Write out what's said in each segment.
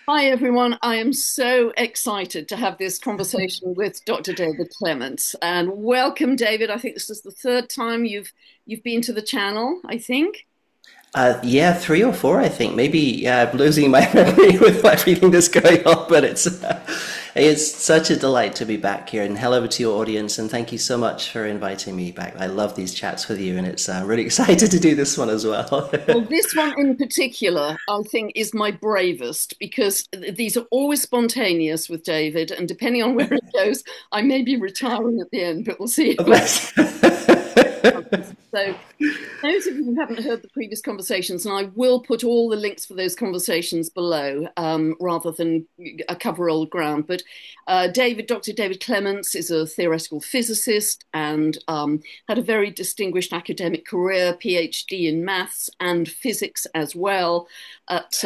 Hi, everyone. I am so excited to have this conversation with Dr. David Clements. And welcome, David. I think this is the third time you've been to the channel, I think. Yeah, three or four, I think. Maybe, yeah, I'm losing my memory with everything that's going on, but it's such a delight to be back here. And hello to your audience, and thank you so much for inviting me back. I love these chats with you, and it's really excited to do this one as well. Well, this one in particular, I think, is my bravest because these are always spontaneous with David, and depending on where it goes, I may be retiring at the end, but we'll see. So, those of you who haven't heard the previous conversations, and I will put all the links for those conversations below, rather than cover old ground. But Dr. David Clements is a theoretical physicist and had a very distinguished academic career, PhD in maths and physics as well at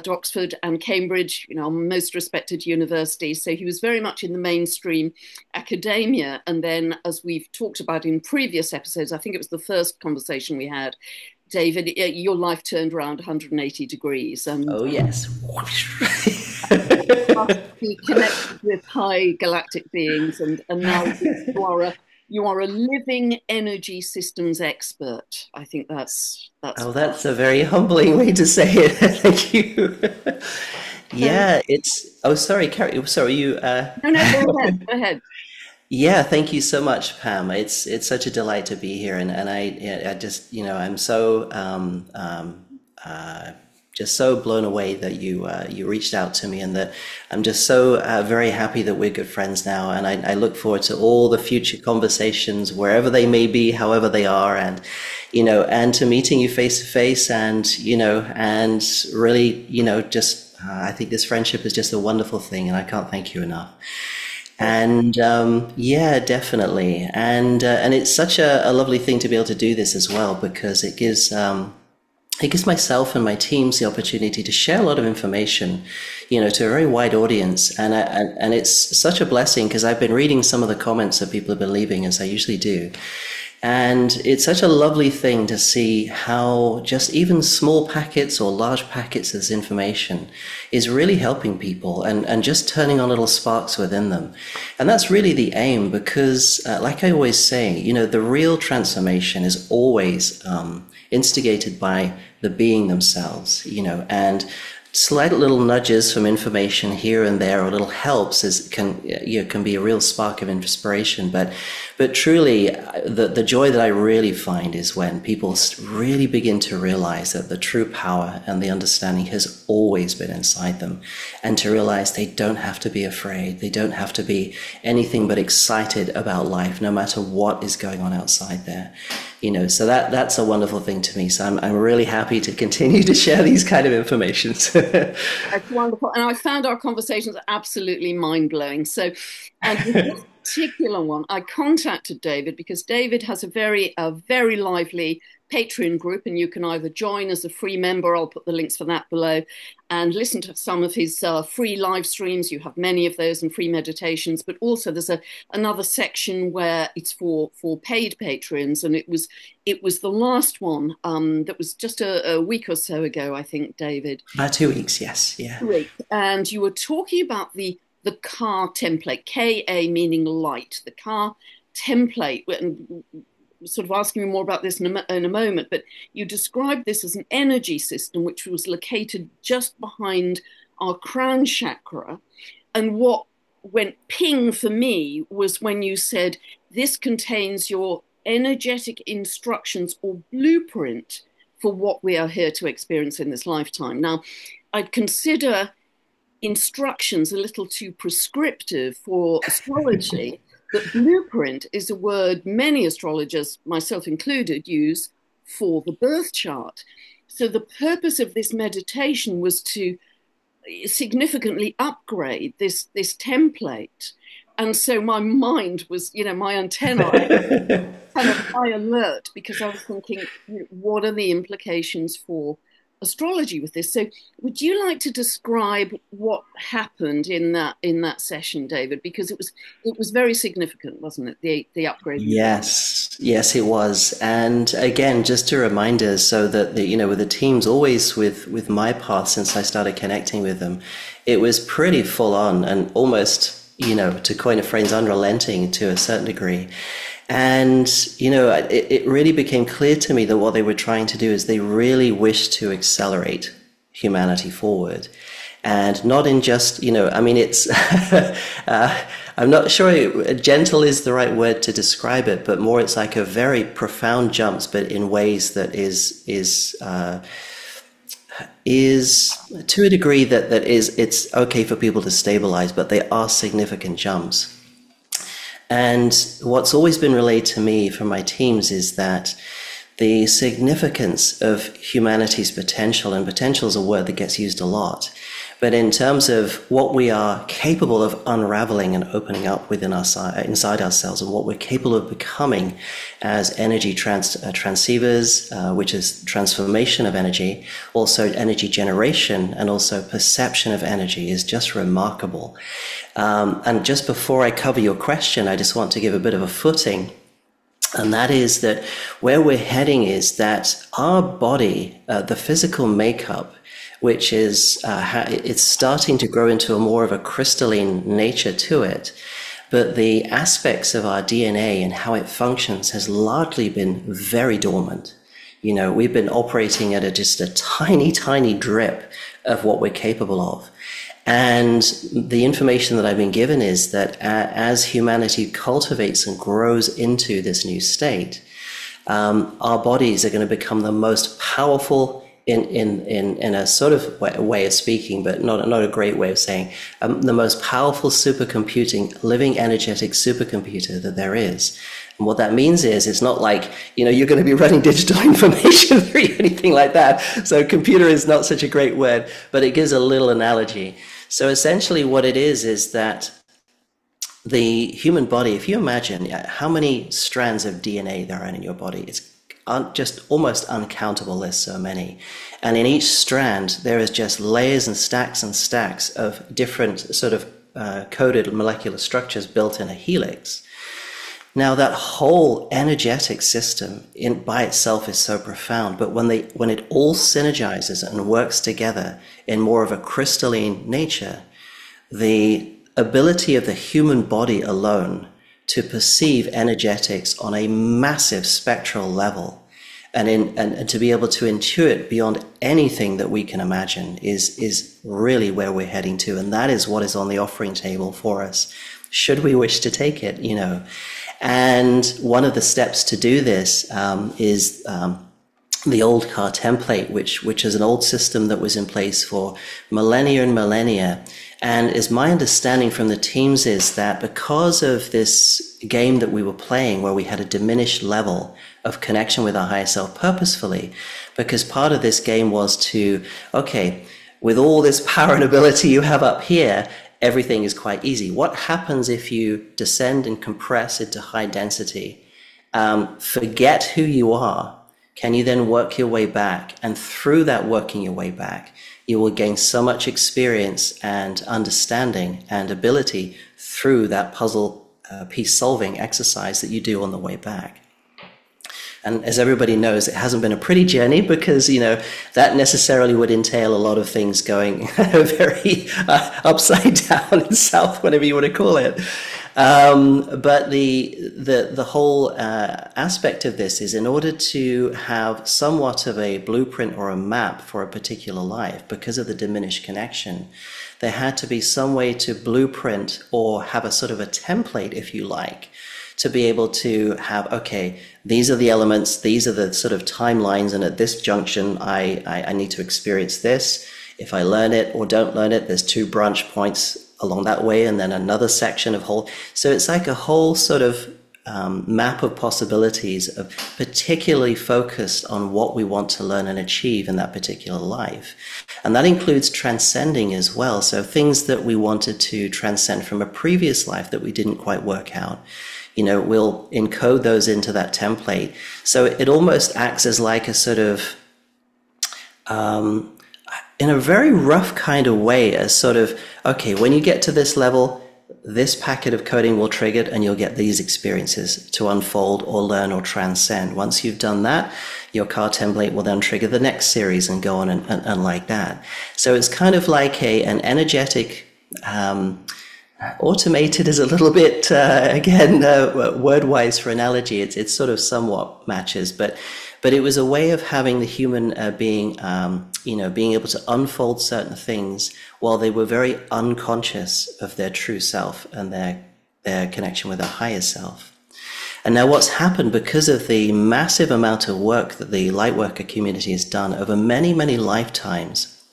Oxford and Cambridge, most respected universities. So he was very much in the mainstream academia. And then, as we've talked about in previous episodes, I think it was the first conversation we had, David, your life turned around 180 degrees and Oh, yes. must be connected with high galactic beings. And now you are a living energy systems expert. I think that's Oh, that's a very humbling way to say it. Thank you. so. Yeah, it's. Oh, sorry, Carrie. Sorry, you. No, no, go ahead, go ahead. Yeah, thank you so much, Pam. It's such a delight to be here, and I just I'm so just so blown away that you reached out to me, and that I'm just so very happy that we're good friends now, and I look forward to all the future conversations wherever they may be, however they are, and and to meeting you face to face, and and really just I think this friendship is just a wonderful thing, and I can't thank you enough. And yeah, definitely. And it's such a lovely thing to be able to do this as well because it gives myself and my teams the opportunity to share a lot of information, to a very wide audience. And it's such a blessing because I've been reading some of the comments that people have been leaving, as I usually do. And it's such a lovely thing to see how just even small packets or large packets of this information is really helping people and just turning on little sparks within them. And that's really the aim because, like I always say, the real transformation is always instigated by the being themselves, and slight little nudges from information here and there or little helps can be a real spark of inspiration, but truly the joy that I really find is when people really begin to realize that the true power and the understanding has always been inside them, and to realize they don't have to be afraid, they don't have to be anything but excited about life no matter what is going on outside there. So that's a wonderful thing to me. So I'm really happy to continue to share these kind of informations. That's wonderful. And I found our conversations absolutely mind blowing. So, and with this particular one, I contacted David because David has a very lively Patreon group, and you can either join as a free member. I'll put the links for that below, and listen to some of his free live streams. You have many of those and free meditations, but also there's another section where it's for paid patrons, and it was the last one that was just a week or so ago, I think, David. About 2 weeks, yes, yeah. Great. And you were talking about the car template, KA meaning light, the car template, and sort of asking me more about this in a moment, but you described this as an energy system which was located just behind our crown chakra. And what went ping for me was when you said this contains your energetic instructions or blueprint for what we are here to experience in this lifetime. Now, I'd consider instructions a little too prescriptive for astrology, but blueprint is a word many astrologers, myself included, use for the birth chart. So the purpose of this meditation was to significantly upgrade this template. And so my mind was, my antennae kind of high alert because I was thinking, what are the implications for astrology with this. So, would you like to describe what happened in that session, David? Because it was very significant, wasn't it? The upgrade you got. Yes, yes, it was. And again, just to remind us, so that the, with the teams, always with my path since I started connecting with them, it was pretty full on and almost, to coin a phrase, unrelenting to a certain degree. And, it really became clear to me that what they were trying to do is they really wished to accelerate humanity forward. And not in just, I mean, it's, I'm not sure gentle is the right word to describe it, but more it's like a very profound jumps, but in ways that is to a degree it's okay for people to stabilize, but they are significant jumps. And what's always been relayed to me from my teams is that the significance of humanity's potential, and potential is a word that gets used a lot, but in terms of what we are capable of unraveling and opening up within inside ourselves, and what we're capable of becoming as energy transceivers, which is transformation of energy, also energy generation, and also perception of energy, is just remarkable. And just before I cover your question, I just want to give a bit of a footing. And that is that where we're heading is that our body, the physical makeup, which is, it's starting to grow into a more of a crystalline nature to it. But the aspects of our DNA and how it functions has largely been very dormant. We've been operating at just a tiny, tiny drip of what we're capable of. And the information that I've been given is that as humanity cultivates and grows into this new state, our bodies are going to become the most powerful in a sort of way of speaking, but not a great way of saying, the most powerful supercomputing, living energetic supercomputer that there is. And what that means is, it's not like, you're going to be running digital information through anything like that. So computer is not such a great word, but it gives a little analogy. So essentially what it is that the human body, if you imagine how many strands of DNA there are in your body, it's just almost uncountable. There's so many. And in each strand, there is just layers and stacks of different sort of coded molecular structures built in a helix. Now, that whole energetic system by itself is so profound, but when it all synergizes and works together in more of a crystalline nature, the ability of the human body alone to perceive energetics on a massive spectral level and to be able to intuit beyond anything that we can imagine is really where we're heading to. And that is what is on the offering table for us, should we wish to take it, And one of the steps to do this is the old car template, which is an old system that was in place for millennia and millennia. And is my understanding from the teams is that because of this game that we were playing, where we had a diminished level of connection with our higher self purposefully, because part of this game was to, okay, with all this power and ability you have up here, everything is quite easy. What happens if you descend and compress into high density? Forget who you are. Can you then work your way back? And through that working your way back, you will gain so much experience and understanding and ability through that puzzle piece solving exercise that you do on the way back. And as everybody knows, it hasn't been a pretty journey because, that necessarily would entail a lot of things going very upside down and south, whatever you want to call it. But the whole aspect of this is, in order to have somewhat of a blueprint or a map for a particular life, because of the diminished connection, there had to be some way to blueprint or have a sort of a template, if you like, to be able to have, okay, these are the elements, these are the sort of timelines, and at this junction, I need to experience this. If I learn it or don't learn it, there's 2 branch points along that way, and then another section of whole. So it's like a whole sort of map of possibilities, of particularly focused on what we want to learn and achieve in that particular life. And that includes transcending as well. So things that we wanted to transcend from a previous life that we didn't quite work out, we'll encode those into that template. So it almost acts as like a sort of in a very rough kind of way, as sort of, okay, when you get to this level, this packet of coding will trigger it and you'll get these experiences to unfold or learn or transcend. Once you've done that, your car template will then trigger the next series and go on and like that. So it's kind of like an energetic, automated is a little bit, again, word-wise for analogy, it's sort of somewhat matches, but it was a way of having the human being, being able to unfold certain things while they were very unconscious of their true self and their connection with their higher self. And now what's happened because of the massive amount of work that the Lightworker community has done over many, many lifetimes,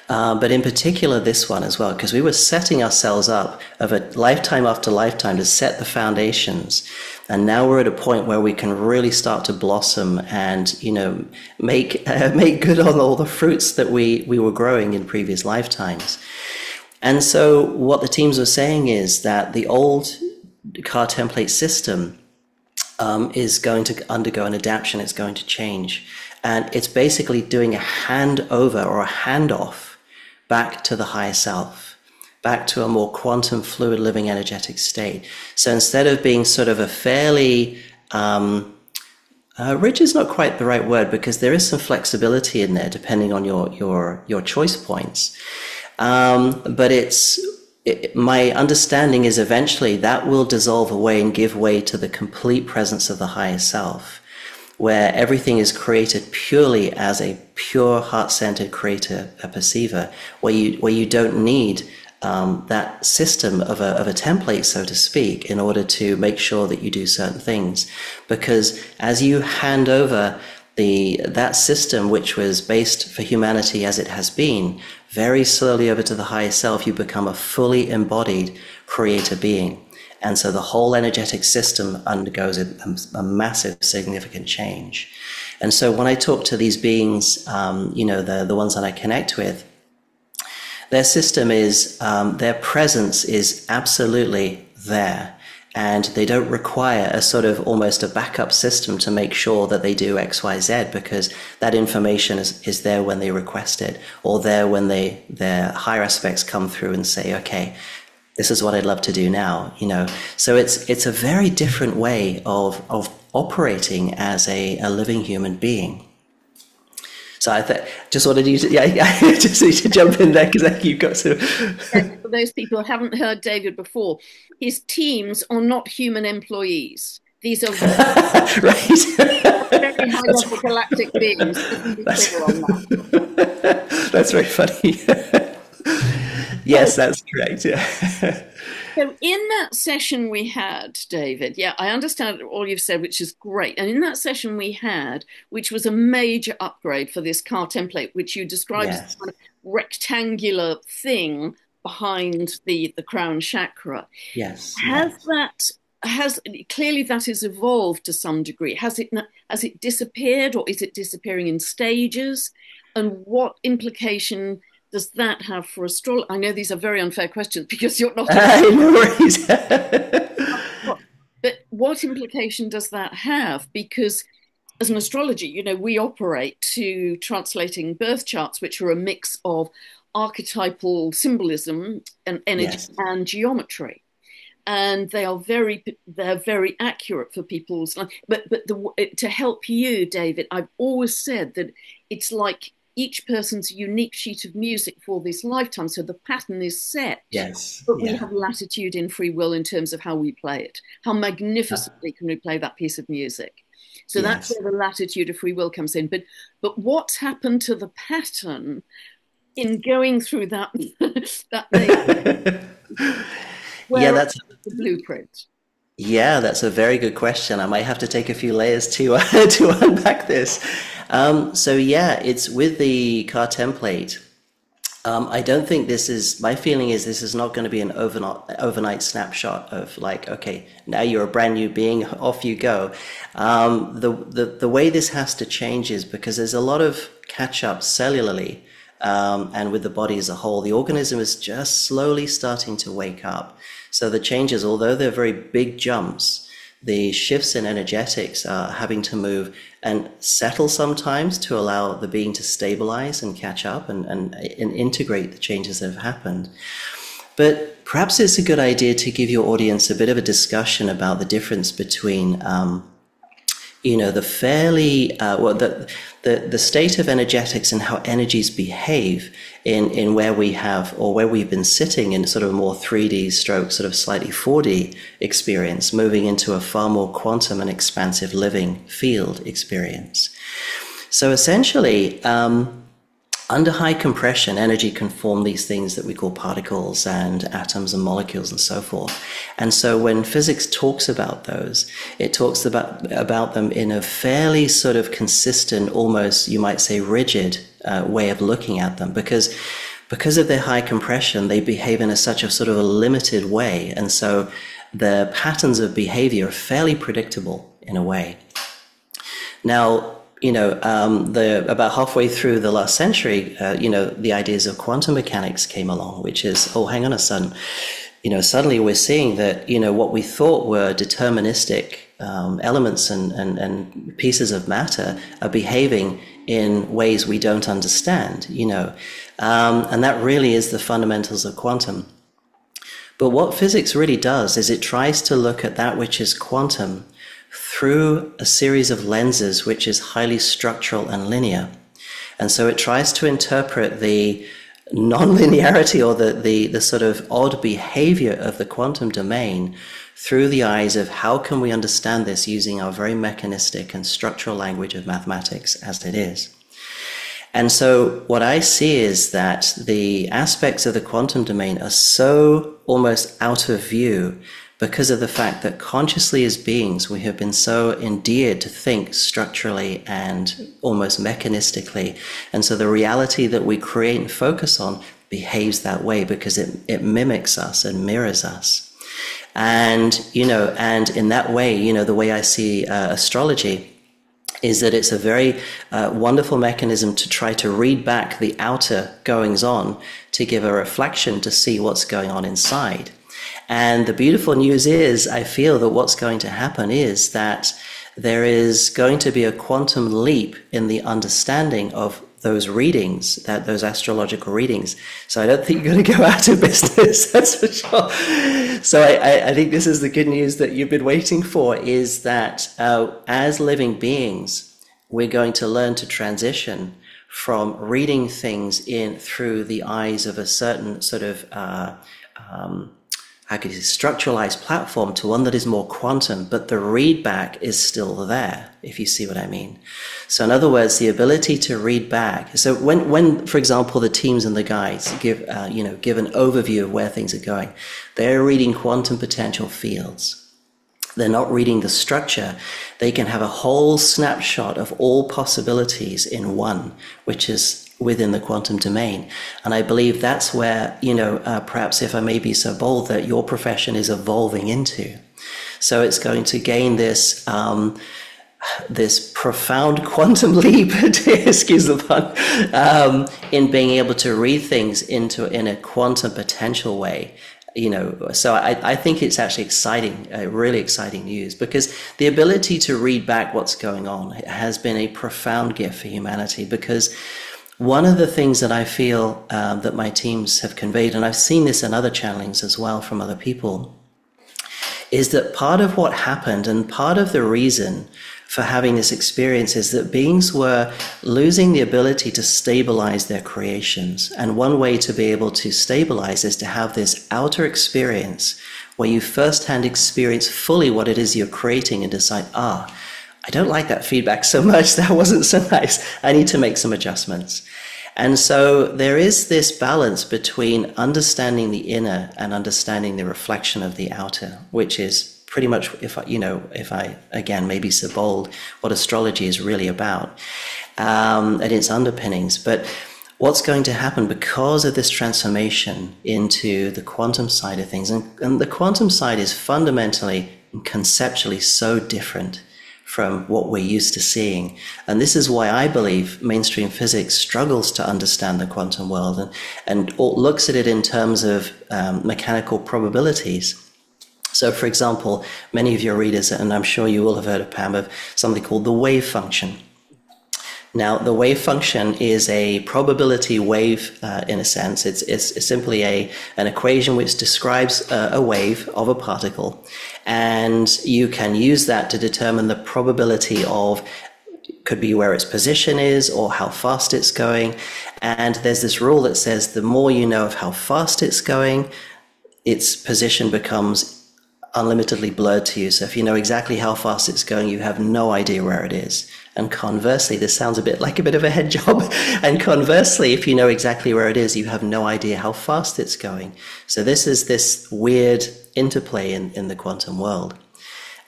but in particular this one as well, because we were setting ourselves up of a lifetime after lifetime to set the foundations. And now we're at a point where we can really start to blossom and, make good on all the fruits that we were growing in previous lifetimes. And so what the teams were saying is that the old car template system is going to undergo an adaptation. It's going to change. And it's basically doing a handover or a handoff back to the higher self, back to a more quantum fluid living energetic state. So instead of being sort of a fairly, rich is not quite the right word because there is some flexibility in there depending on your choice points. But my understanding is eventually that will dissolve away and give way to the complete presence of the higher self, where everything is created purely as a pure heart-centered creator, a perceiver, where you don't need that system of a template, so to speak, in order to make sure that you do certain things. Because as you hand over that system, which was based for humanity as it has been, very slowly over to the higher self, you become a fully embodied creator being. And so the whole energetic system undergoes a massive, significant change. And so when I talk to these beings, the ones that I connect with, their system is, their presence is absolutely there. And they don't require a sort of almost a backup system to make sure that they do X, Y, Z, because that information is there when they request it, or there when their higher aspects come through and say, okay, this is what I'd love to do now, So it's a very different way of operating as a living human being. So I just wanted you to, just need to jump in there because you've got to. For those people who haven't heard David before, his teams are not human employees. These are very high-level galactic beings. That's very funny. Yes, that's correct. Yeah. So in that session we had, David, I understand all you've said, which is great. And in that session we had, which was a major upgrade for this car template, which you described as a kind of rectangular thing behind the crown chakra. Yes. Clearly that has evolved to some degree. Has it disappeared, or is it disappearing in stages? And what implication does that have for astrology? I know these are very unfair questions because you're not. No worries. But what implication does that have? Because as an astrologer, we operate to translating birth charts, which are a mix of archetypal symbolism and energy and geometry. And they're very accurate for people's life. But to help you, David, I've always said that it's like each person's unique sheet of music for this lifetime. So the pattern is set. Yes. But we have latitude in free will in terms of how we play it. How magnificently can we play that piece of music? So that's where the latitude of free will comes in. But what's happened to the pattern in going through that that's the blueprint? Yeah, that's a very good question. I might have to take a few layers to to unpack this. It's with the car template. I don't think my feeling is this is not going to be an overnight snapshot of like, okay, now you're a brand new being, off you go. The way this has to change is because there's a lot of catch up cellularly, and with the body as a whole. The organism is just slowly starting to wake up. So the changes, although they're very big jumps, the shifts in energetics are having to move and settle sometimes to allow the being to stabilize and catch up and integrate the changes that have happened. But perhaps it's a good idea to give your audience a bit of a discussion about the difference between the fairly the state of energetics and how energies behave in where we have, or where we've been sitting in sort of a more 3D stroke, sort of slightly 4D experience, moving into a far more quantum and expansive living field experience. So essentially, under high compression, energy can form these things that we call particles and atoms and molecules and so forth. And so when physics talks about those, it talks about them in a fairly sort of consistent, almost, you might say, rigid way of looking at them, because of their high compression, they behave in such a sort of a limited way. And so the patterns of behavior are fairly predictable in a way. Now, about halfway through the last century, the ideas of quantum mechanics came along, which is, hang on a second, suddenly we're seeing that, what we thought were deterministic elements and pieces of matter are behaving in ways we don't understand, and that really is the fundamentals of quantum. But what physics really does is it tries to look at that which is quantum through a series of lenses which is highly structural and linear. And so it tries to interpret the non-linearity or the sort of odd behavior of the quantum domain through the eyes of how can we understand this using our very mechanistic and structural language of mathematics as it is. And so what I see is that the aspects of the quantum domain are so almost out of view because of the fact that consciously as beings, we have been so endeared to think structurally and almost mechanistically. And so the reality that we create and focus on behaves that way because it mimics us and mirrors us. And in that way, the way I see astrology is that it's a very wonderful mechanism to try to read back the outer goings on to give a reflection to see what's going on inside. And the beautiful news is, I feel that what's going to happen is that there is going to be a quantum leap in the understanding of those readings, those astrological readings. So I don't think you're going to go out of business, that's for sure. So I think this is the good news that you've been waiting for, is that as living beings, we're going to learn to transition from reading things in through the eyes of a certain sort of structuralized platform to one that is more quantum, but the read back is still there, if you see what I mean. So in other words, the ability to read back. So when for example, the teams and the guides give an overview of where things are going, they're reading quantum potential fields. They're not reading the structure. They can have a whole snapshot of all possibilities in one, which is within the quantum domain. And I believe that's where, perhaps if I may be so bold, that your profession is evolving into. So it's going to gain this profound quantum leap, excuse the pun, in being able to read things in a quantum potential way. So I think it's actually exciting, really exciting news, because the ability to read back what's going on has been a profound gift for humanity. Because one of the things that I feel that my teams have conveyed, and I've seen this in other channelings as well from other people, is that part of what happened and part of the reason for having this experience is that beings were losing the ability to stabilize their creations. And one way to be able to stabilize is to have this outer experience where you firsthand experience fully what it is you're creating and decide, I don't like that feedback so much. That wasn't so nice. I need to make some adjustments. And so there is this balance between understanding the inner and understanding the reflection of the outer, which is pretty much, if I again, maybe so bold, what astrology is really about, and its underpinnings. But what's going to happen because of this transformation into the quantum side of things, and the quantum side is fundamentally and conceptually so different from what we're used to seeing. And this is why I believe mainstream physics struggles to understand the quantum world and looks at it in terms of mechanical probabilities. So, for example, many of your readers, and I'm sure you will have heard of Pam, of something called the wave function. Now, the wave function is a probability wave in a sense. It's simply an equation which describes a wave of a particle, and you can use that to determine the probability of, could be where its position is or how fast it's going. And there's this rule that says the more you know of how fast it's going, its position becomes unlimitedly blurred to you. So if you know exactly how fast it's going, you have no idea where it is. And conversely, this sounds a bit like a bit of a head job. And conversely, if you know exactly where it is, you have no idea how fast it's going. So this is this weird interplay in the quantum world.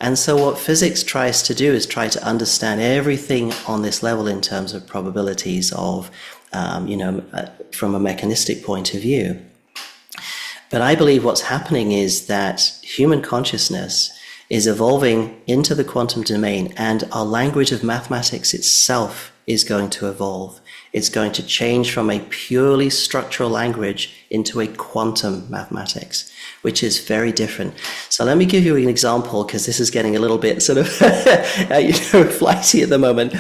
And so what physics tries to do is try to understand everything on this level in terms of probabilities of, from a mechanistic point of view. But I believe what's happening is that human consciousness is evolving into the quantum domain, and our language of mathematics itself is going to evolve. It's going to change from a purely structural language into a quantum mathematics, which is very different. So let me give you an example, because this is getting a little bit sort of flighty at the moment.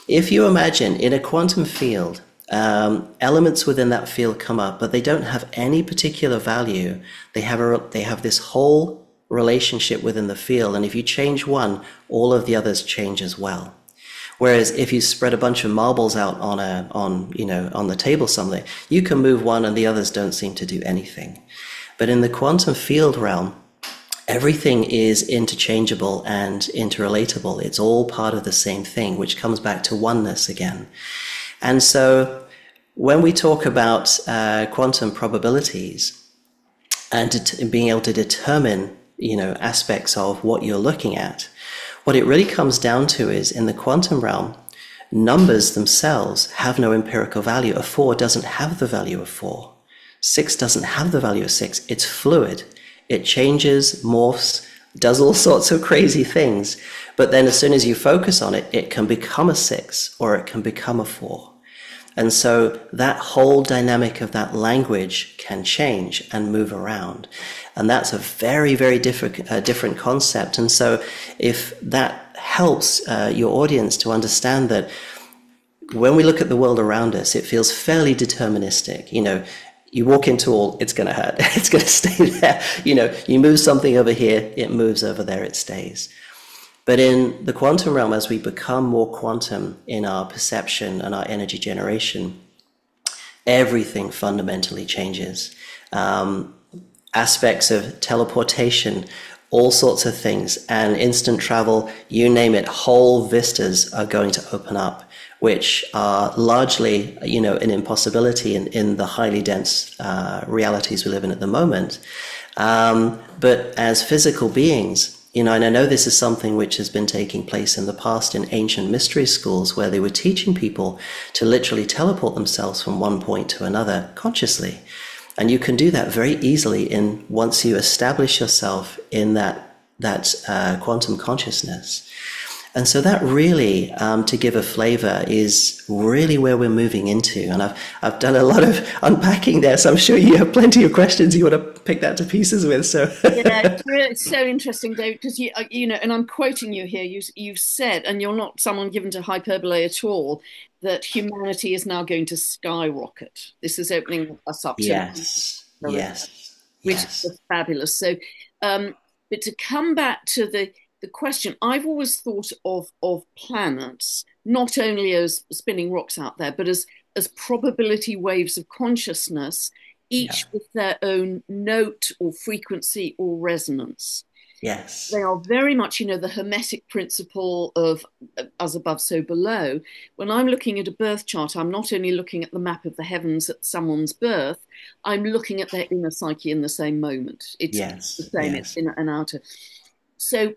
If you imagine in a quantum field, elements within that field come up, but they don't have any particular value. They have this whole relationship within the field, and if you change one, all of the others change as well. Whereas if you spread a bunch of marbles out on the table something, you can move one and the others don't seem to do anything. But in the quantum field realm, everything is interchangeable and interrelatable. It's all part of the same thing, which comes back to oneness again. And so when we talk about quantum probabilities and being able to determine, aspects of what you're looking at, what it really comes down to is, in the quantum realm, numbers themselves have no empirical value. A 4 doesn't have the value of 4. 6 doesn't have the value of 6. It's fluid. It changes, morphs, does all sorts of crazy things. But then as soon as you focus on it, it can become a 6 or it can become a 4. And so that whole dynamic of that language can change and move around. And that's a very, very different concept. And so if that helps your audience to understand that when we look at the world around us, it feels fairly deterministic. You walk into a wall, it's going to hurt. It's going to stay there. You move something over here, it moves over there, it stays. But in the quantum realm, as we become more quantum in our perception and our energy generation, everything fundamentally changes. Aspects of teleportation, all sorts of things, and instant travel, you name it, whole vistas are going to open up, which are largely, an impossibility in the highly dense realities we live in at the moment. But as physical beings, and I know this is something which has been taking place in the past in ancient mystery schools, where they were teaching people to literally teleport themselves from one point to another consciously. And you can do that very easily once you establish yourself in that quantum consciousness. And so that really, to give a flavor, is really where we're moving into. And I've done a lot of unpacking there, so I'm sure you have plenty of questions you want to pick that to pieces with. So yeah, it's so interesting, David, because and I'm quoting you here. You've said, and you're not someone given to hyperbole at all, that humanity is now going to skyrocket. This is opening us up to yes, which is fabulous. So, but to come back to the question, I've always thought of planets not only as spinning rocks out there, but as probability waves of consciousness, each with their own note or frequency or resonance. Yes. They are very much, the Hermetic principle of as above, so below. When I'm looking at a birth chart, I'm not only looking at the map of the heavens at someone's birth, I'm looking at their inner psyche in the same moment. It's the same, it's inner and outer. So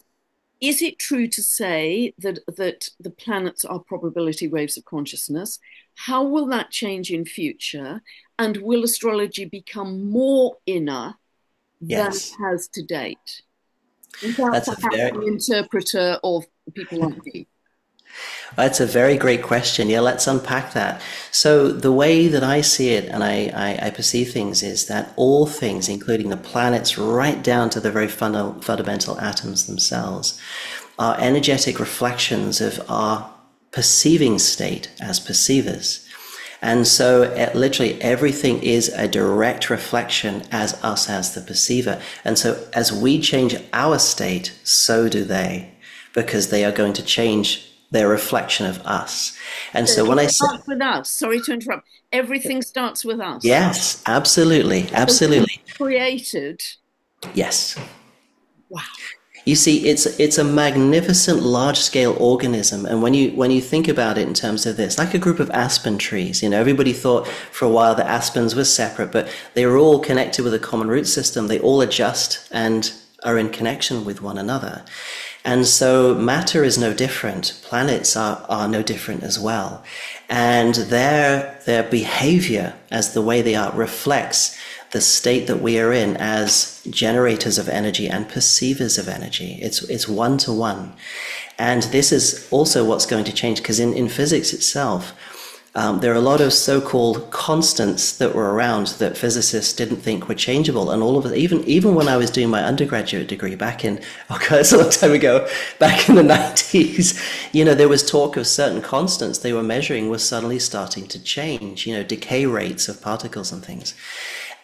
is it true to say that the planets are probability waves of consciousness? How will that change in future? And will astrology become more inner than it has to date? Without That's perhaps an interpreter of people like me. That's a very great question. Yeah, let's unpack that. So the way that I see it and I perceive things is that all things, including the planets right down to the very fundamental atoms themselves, are energetic reflections of our perceiving state as perceivers. And so literally everything is a direct reflection as us as the perceiver. And so as we change our state, so do they, because they are going to change their reflection of us. And So so when it I say, starts with us. Sorry to interrupt. Everything starts with us. yes, absolutely, So we absolutely, created. yes. Wow. You see, it's a magnificent large-scale organism, and when you think about it in terms of this, like a group of aspen trees, everybody thought for a while that aspens were separate, but they were all connected with a common root system. They all adjust and are in connection with one another. And so matter is no different. Planets are no different as well. And their behavior as the way they are reflects the state that we are in as generators of energy and perceivers of energy. It's one to one. And this is also what's going to change, because in physics itself, there are a lot of so-called constants that were around that physicists didn't think were changeable. And all of it, even when I was doing my undergraduate degree back in, it's a long time ago, back in the 90s, there was talk of certain constants they were measuring were suddenly starting to change, decay rates of particles and things.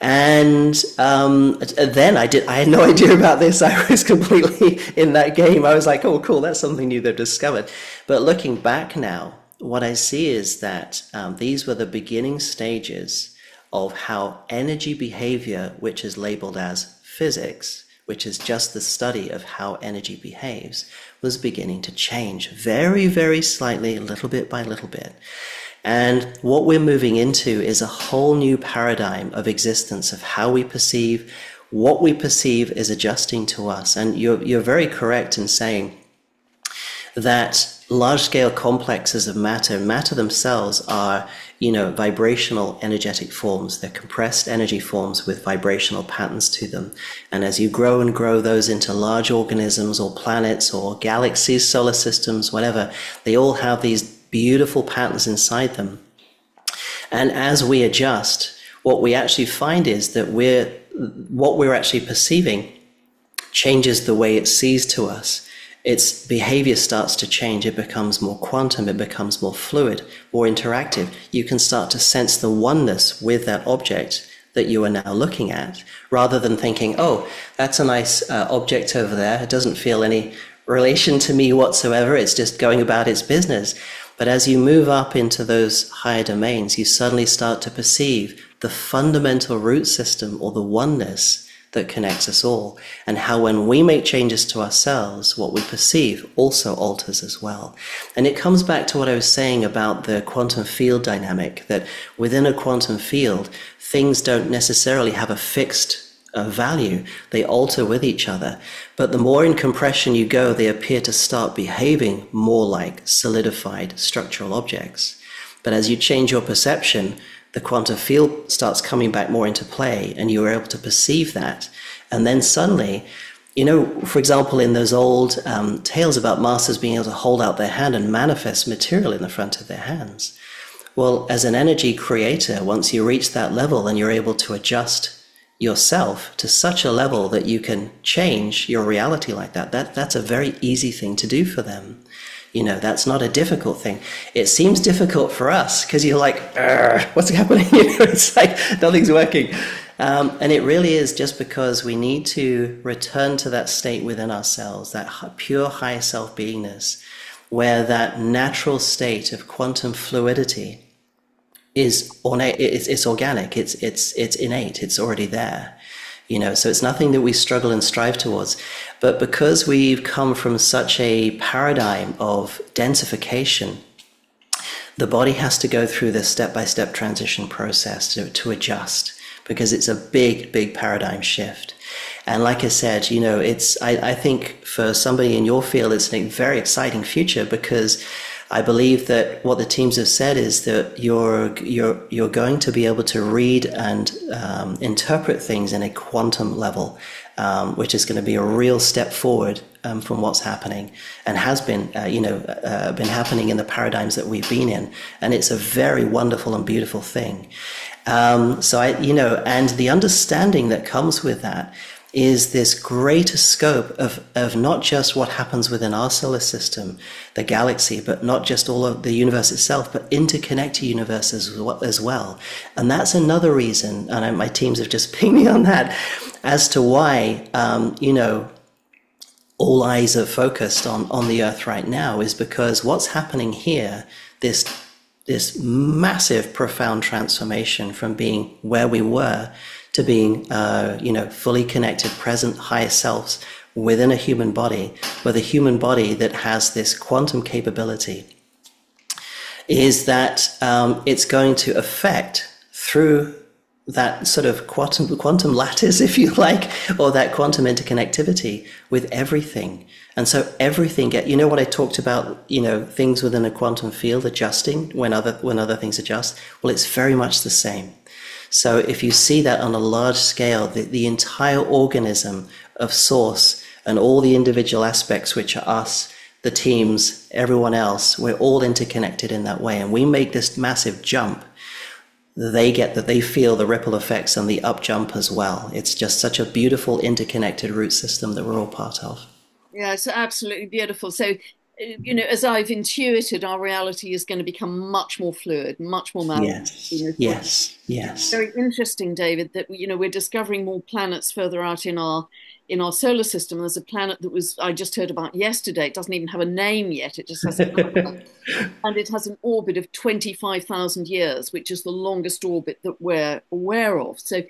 And then I had no idea about this. I was completely in that game. I was like, oh, cool, that's something new they've discovered. But looking back now, what I see is that these were the beginning stages of how energy behavior, which is labeled as physics, which is just the study of how energy behaves, was beginning to change very, very slightly, little bit by little bit. And what we're moving into is a whole new paradigm of existence, of how we perceive. What we perceive is adjusting to us. And you're very correct in saying that large-scale complexes of matter themselves are, vibrational energetic forms. They're compressed energy forms with vibrational patterns to them. And as you grow and grow those into large organisms or planets or galaxies, solar systems, whatever, they all have these beautiful patterns inside them. And as we adjust, what we actually find is that what we're actually perceiving changes the way it sees to us. Its behavior starts to change. It becomes more quantum. It becomes more fluid, more interactive. You can start to sense the oneness with that object that you are now looking at, rather than thinking, oh, that's a nice object over there. It doesn't feel any relation to me whatsoever. It's just going about its business. But as you move up into those higher domains, you suddenly start to perceive the fundamental root system, or the oneness that connects us all, and how when we make changes to ourselves, what we perceive also alters as well. And it comes back to what I was saying about the quantum field dynamic, that within a quantum field, things don't necessarily have a fixed value. They alter with each other. But the more in compression you go, they appear to start behaving more like solidified structural objects. But as you change your perception, the quantum field starts coming back more into play, and you're able to perceive that. And then suddenly, for example, in those old tales about masters being able to hold out their hand and manifest material in the front of their hands. Well, as an energy creator, once you reach that level, then you're able to adjust yourself to such a level that you can change your reality like that. That's a very easy thing to do for them. That's not a difficult thing. It seems difficult for us because you're like, what's happening? It's like nothing's working. And it really is just because we need to return to that state within ourselves, that pure high self-beingness, where that natural state of quantum fluidity is ornate, it's organic, it's innate, it's already there. So it's nothing that we struggle and strive towards. But because we've come from such a paradigm of densification, the body has to go through this step-by-step transition process to adjust, because it's a big, big paradigm shift. And like I said, I think for somebody in your field, it's a very exciting future, because I believe that what the teams have said is that you're going to be able to read and interpret things in a quantum level, which is going to be a real step forward from what's happening and has been, been happening in the paradigms that we've been in, and it's a very wonderful and beautiful thing. And the understanding that comes with that is this greater scope of not just what happens within our solar system, the galaxy, but not just all of the universe itself, but interconnected universes as well. And that's another reason, and my teams have just pinged me on that, as to why, all eyes are focused on the Earth right now, is because what's happening here, this massive, profound transformation from being where we were to being, fully connected, present, higher selves within a human body, with a human body that has this quantum capability, is that it's going to affect through that sort of quantum lattice, if you like, or that quantum interconnectivity with everything. And so everything what I talked about, things within a quantum field adjusting when other things adjust. Well, it's very much the same. So if you see that on a large scale, the entire organism of Source and all the individual aspects, which are us, the teams, everyone else, we're all interconnected in that way. And we make this massive jump. They feel the ripple effects and the up jump as well. It's just such a beautiful interconnected root system that we're all part of. Yeah, it's absolutely beautiful. So, as I've intuited, our reality is going to become much more fluid, much more malleable. Yes, It's yes, yes. very interesting, David, that we're discovering more planets further out in our solar system. There's a planet that I just heard about yesterday. It doesn't even have a name yet. It just has a number. And it has an orbit of 25,000 years, which is the longest orbit that we're aware of. So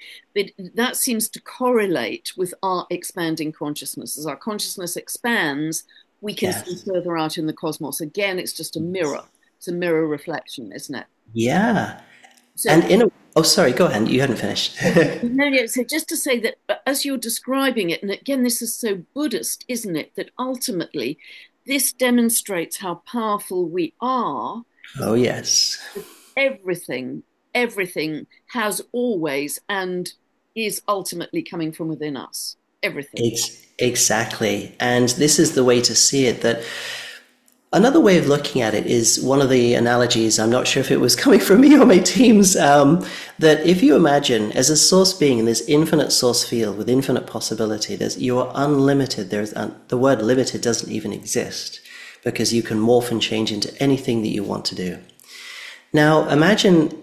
that seems to correlate with our expanding consciousness. As our consciousness expands, we can see Yes. further out in the cosmos. Again, it's just a mirror. It's a mirror reflection, isn't it? Yeah. So, And oh, sorry, go ahead. You hadn't finished. no, so just to say that as you're describing it, and again, this is so Buddhist, isn't it? That ultimately this demonstrates how powerful we are. Oh, yes. Everything, everything has always and is ultimately coming from within us. Everything. Exactly. And this is the way to see it, that another way of looking at it is one of the analogies, I'm not sure if it was coming from me or my teams, that if you imagine as a source being in this infinite source field with infinite possibility, you are unlimited. The word limited doesn't even exist because you can morph and change into anything that you want to do. Now, imagine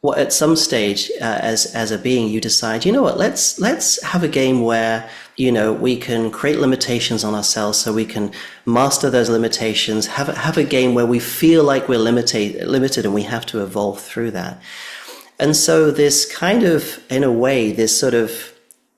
what at some stage, as a being, you decide, you know what, let's have a game where, we can create limitations on ourselves so we can master those limitations, have a game where we feel like we're limited and we have to evolve through that. And so this kind of, in a way, this sort of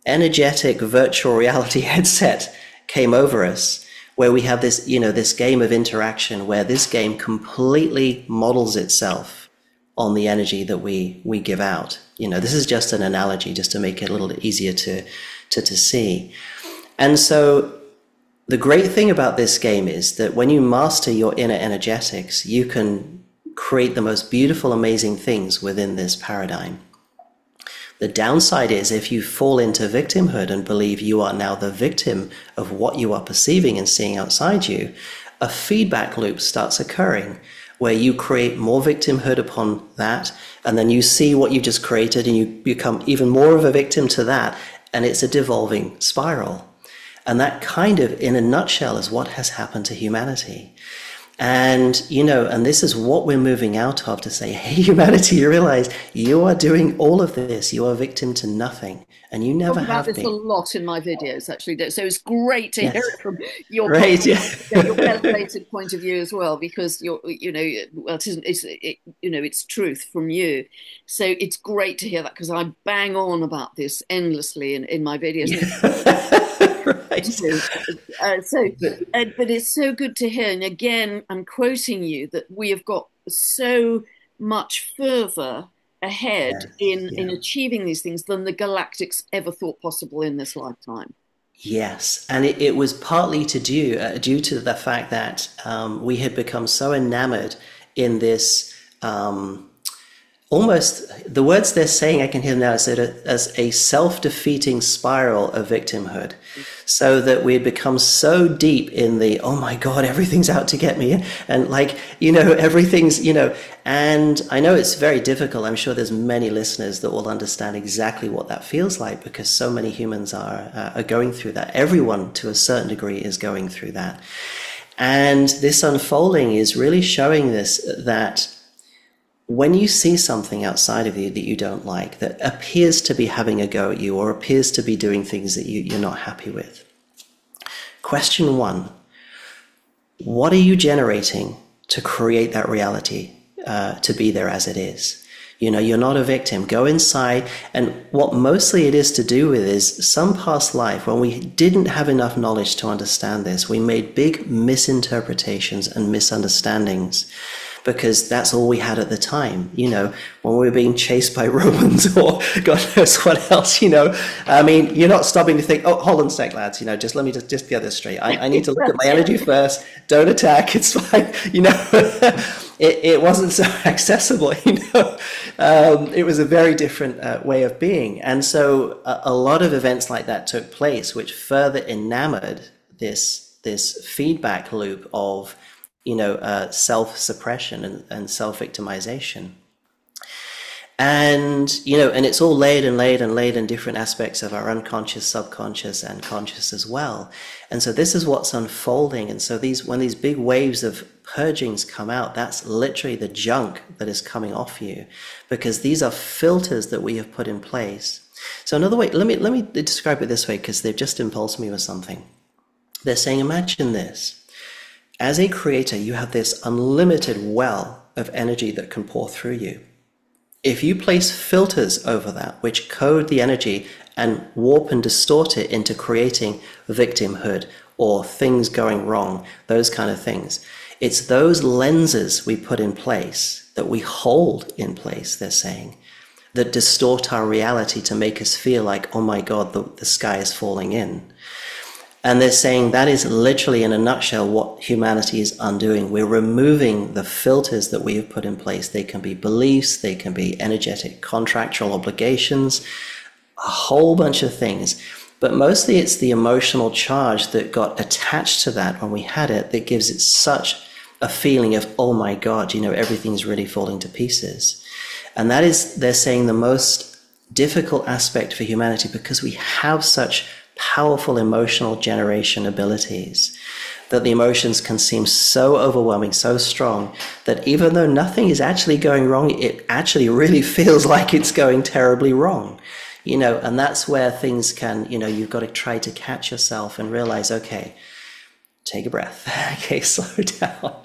energetic virtual reality headset came over us, where we have this, this game of interaction, where this game completely models itself on the energy that we give out. This is just an analogy, just to make it a little easier to see. And so the great thing about this game is that when you master your inner energetics, you can create the most beautiful, amazing things within this paradigm. The downside is if you fall into victimhood and believe you are now the victim of what you are perceiving and seeing outside you, a feedback loop starts occurring where you create more victimhood upon that, and then you see what you just created and you become even more of a victim to that, and it's a devolving spiral. And that kind of, in a nutshell, is what has happened to humanity. And, and this is what we're moving out of, to say, hey, humanity, you realize you are doing all of this. You are victim to nothing, and you never Talk about have this a been. lot in my videos, actually. So it's great to hear Yes. it from your Great. your elevated point of view as well, because well, it isn't, it's truth from you. So it's great to hear that, because I bang on about this endlessly in my videos. Right. But it's so good to hear. And again, I'm quoting you that we have got so much further ahead Yes. in Yeah. achieving these things than the galactics ever thought possible in this lifetime. Yes, and it was partly due to the fact that we had become so enamored in this almost the words they're saying I can hear now is that as a self-defeating spiral of victimhood, so that we had become so deep in the oh my god everything's out to get me, and like everything's and I know it's very difficult. I'm sure there's many listeners that will understand exactly what that feels like, because so many humans are going through that. Everyone to a certain degree is going through that, and this unfolding is really showing this, that when you see something outside of you that you don't like, that appears to be having a go at you or appears to be doing things that you're not happy with, question one: what are you generating to create that reality to be there as it is? You're not a victim. Go inside, and what mostly it is to do with is some past life when we didn't have enough knowledge to understand this. We made big misinterpretations and misunderstandings, because that's all we had at the time, when we were being chased by Romans or God knows what else, I mean, you're not stopping to think, oh, hold on a sec, lads, just let me just get this straight. I need to look at my energy first. Don't attack. It's fine. It wasn't so accessible, it was a very different way of being. And so a lot of events like that took place, which further enamored this feedback loop of self-suppression and self-victimization. And it's all laid in different aspects of our unconscious, subconscious, and conscious as well. And so this is what's unfolding. And so when these big waves of purgings come out, that's literally the junk that is coming off you, because these are filters that we have put in place. So another way, let me describe it this way, because they've just impulsed me with something. They're saying, imagine this. As a creator, you have this unlimited well of energy that can pour through you. If you place filters over that, which code the energy and warp and distort it into creating victimhood or things going wrong, those kind of things, it's those lenses we put in place, that we hold in place, they're saying, that distort our reality to make us feel like, oh my God, the sky is falling in. And they're saying that is literally, in a nutshell, what humanity is undoing. We're removing the filters that we have put in place. They can be beliefs, they can be energetic contractual obligations, a whole bunch of things. But mostly it's the emotional charge that got attached to that when we had it that gives it such a feeling of, oh my God, everything's really falling to pieces. And that is, they're saying, the most difficult aspect for humanity, because we have such powerful emotional generation abilities, that the emotions can seem so overwhelming, so strong, that even though nothing is actually going wrong, it actually really feels like it's going terribly wrong, and that's where things can, you've got to try to catch yourself and realize, okay, take a breath. Okay, slow down.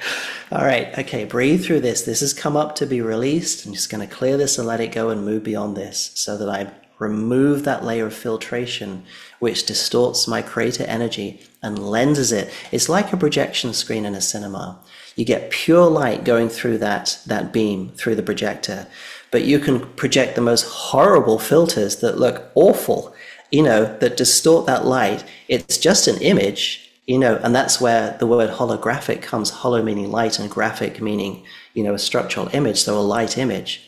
All right, okay, breathe through this. This has come up to be released. I'm just going to clear this and let it go and move beyond this, so that I remove that layer of filtration which distorts my creator energy and lenses it. It's like a projection screen in a cinema. You get pure light going through that beam, through the projector, but you can project the most horrible filters that look awful, that distort that light. It's just an image, and that's where the word holographic comes, holo meaning light and graphic meaning, a structural image, so a light image.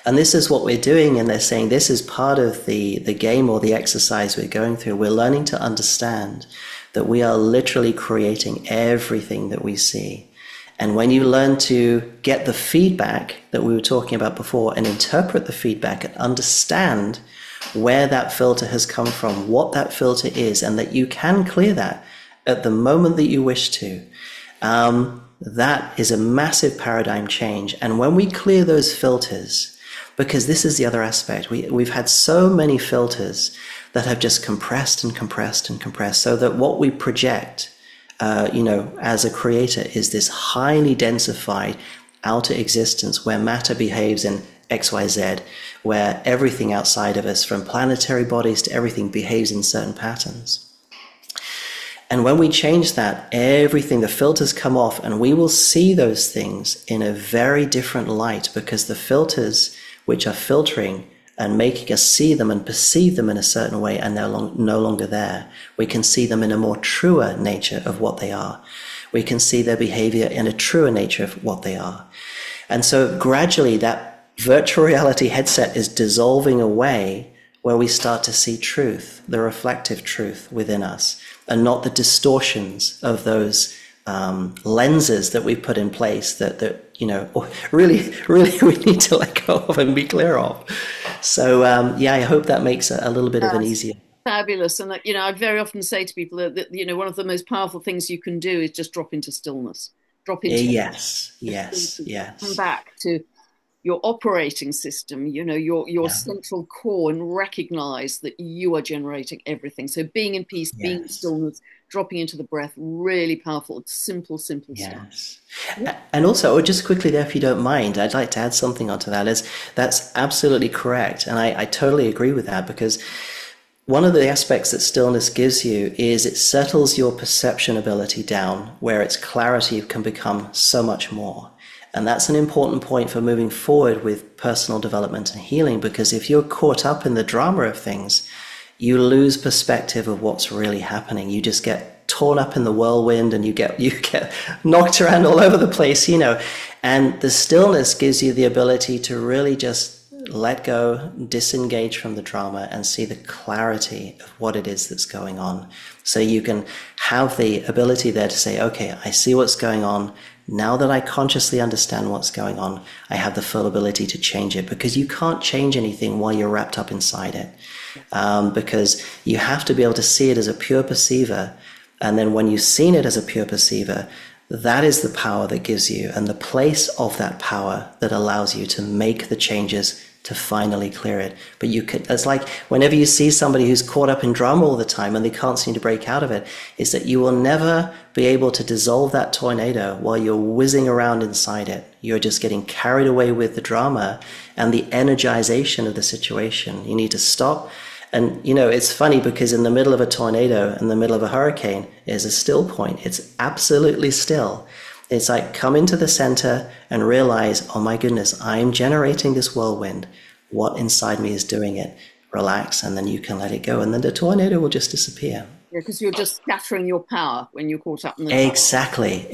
And this is what we're doing, and they're saying this is part of the game or the exercise we're going through. We're learning to understand that we are literally creating everything that we see. And when you learn to get the feedback that we were talking about before and interpret the feedback and understand where that filter has come from, what that filter is, and that you can clear that at the moment that you wish to, that is a massive paradigm change. And when we clear those filters, because this is the other aspect, we've had so many filters that have just compressed and compressed and compressed, so that what we project, as a creator, is this highly densified outer existence where matter behaves in XYZ, where everything outside of us, from planetary bodies to everything, behaves in certain patterns. And when we change that, everything, the filters come off, and we will see those things in a very different light, because the filters which are filtering and making us see them and perceive them in a certain way and no longer there. We can see them in a more truer nature of what they are. We can see their behavior in a truer nature of what they are. And so gradually that virtual reality headset is dissolving away, where we start to see truth, the reflective truth within us, and not the distortions of those lenses that we put in place that really we need to let go of and be clear of. So I hope that makes a little bit of an easier. Fabulous. And I very often say to people that one of the most powerful things you can do is just drop into stillness, drop into Yes. come back to your operating system, your Yeah. central core, and recognize that you are generating everything. So being in peace, being in Yes. stillness, dropping into the breath, really powerful. It's simple stuff. Yes. And also, just quickly there, if you don't mind, I'd like to add something onto that. That's absolutely correct. And I totally agree with that, because one of the aspects that stillness gives you is it settles your perception ability down, where its clarity can become so much more. And that's an important point for moving forward with personal development and healing, because if you're caught up in the drama of things, you lose perspective of what's really happening. You just get torn up in the whirlwind and you get knocked around all over the place, and the stillness gives you the ability to really just let go, disengage from the drama, and see the clarity of what it is that's going on. So you can have the ability there to say, okay, I see what's going on. Now that I consciously understand what's going on, I have the full ability to change it, because you can't change anything while you're wrapped up inside it. Because you have to be able to see it as a pure perceiver. And then when you've seen it as a pure perceiver, that is the power that gives you, and the place of that power that allows you to make the changes to finally clear it. But it's like whenever you see somebody who's caught up in drama all the time and they can't seem to break out of it, is that you will never be able to dissolve that tornado while you're whizzing around inside it. You're just getting carried away with the drama and the energization of the situation. You need to stop. And, it's funny, because in the middle of a tornado, in the middle of a hurricane, is a still point. It's absolutely still. It's like, come into the center and realize, oh my goodness, I'm generating this whirlwind. What inside me is doing it? Relax, and then you can let it go. And then the tornado will just disappear. Yeah, because you're just scattering your power when you're caught up in the Exactly.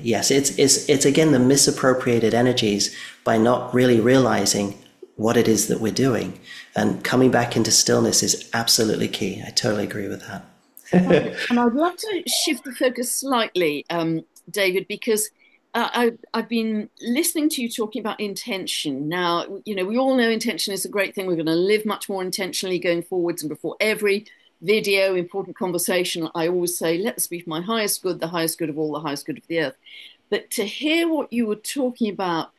Yes, it's again the misappropriated energies by not really realizing what it is that we're doing. And coming back into stillness is absolutely key. I totally agree with that. And I'd love to shift the focus slightly, David, because I've been listening to you talking about intention. Now, we all know intention is a great thing. We're going to live much more intentionally going forwards. And before every video, important conversation, I always say, let this be for my highest good, the highest good of all, the highest good of the earth. But to hear what you were talking about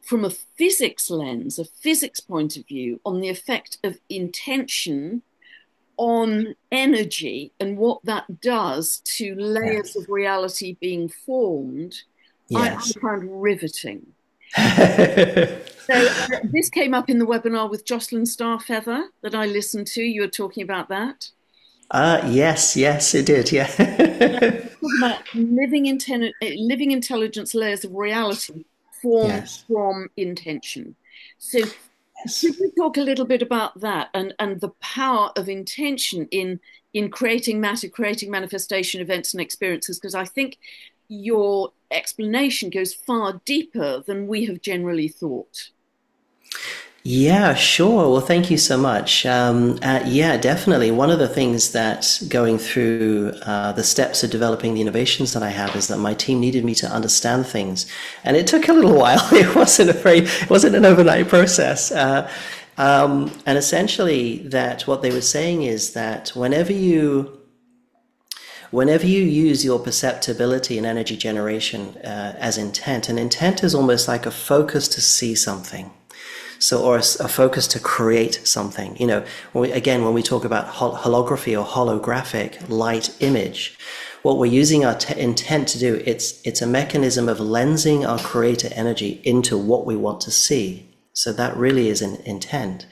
from a physics lens, a physics point of view, on the effect of intention on energy and what that does to layers of reality being formed, Yes. I find riveting. So this came up in the webinar with Jocelyn Starfeather that I listened to. You were talking about that. Yes, it did. Yeah. About living intelligence layers of reality formed from intention. So could you talk a little bit about that and the power of intention in creating matter, creating manifestation events and experiences? Because I think your explanation goes far deeper than we have generally thought. Yeah, sure. Well, thank you so much. Yeah, definitely. One of the things that going through the steps of developing the innovations that I have is that my team needed me to understand things, and it took a little while. It wasn't an overnight process. And essentially, that what they were saying is that whenever you use your perceptibility and energy generation as intent, and intent is almost like a focus to see something. So, or a focus to create something. When we talk about holography or holographic light image, what we're using our intent to do, it's a mechanism of lensing our creator energy into what we want to see. So that really is an intent.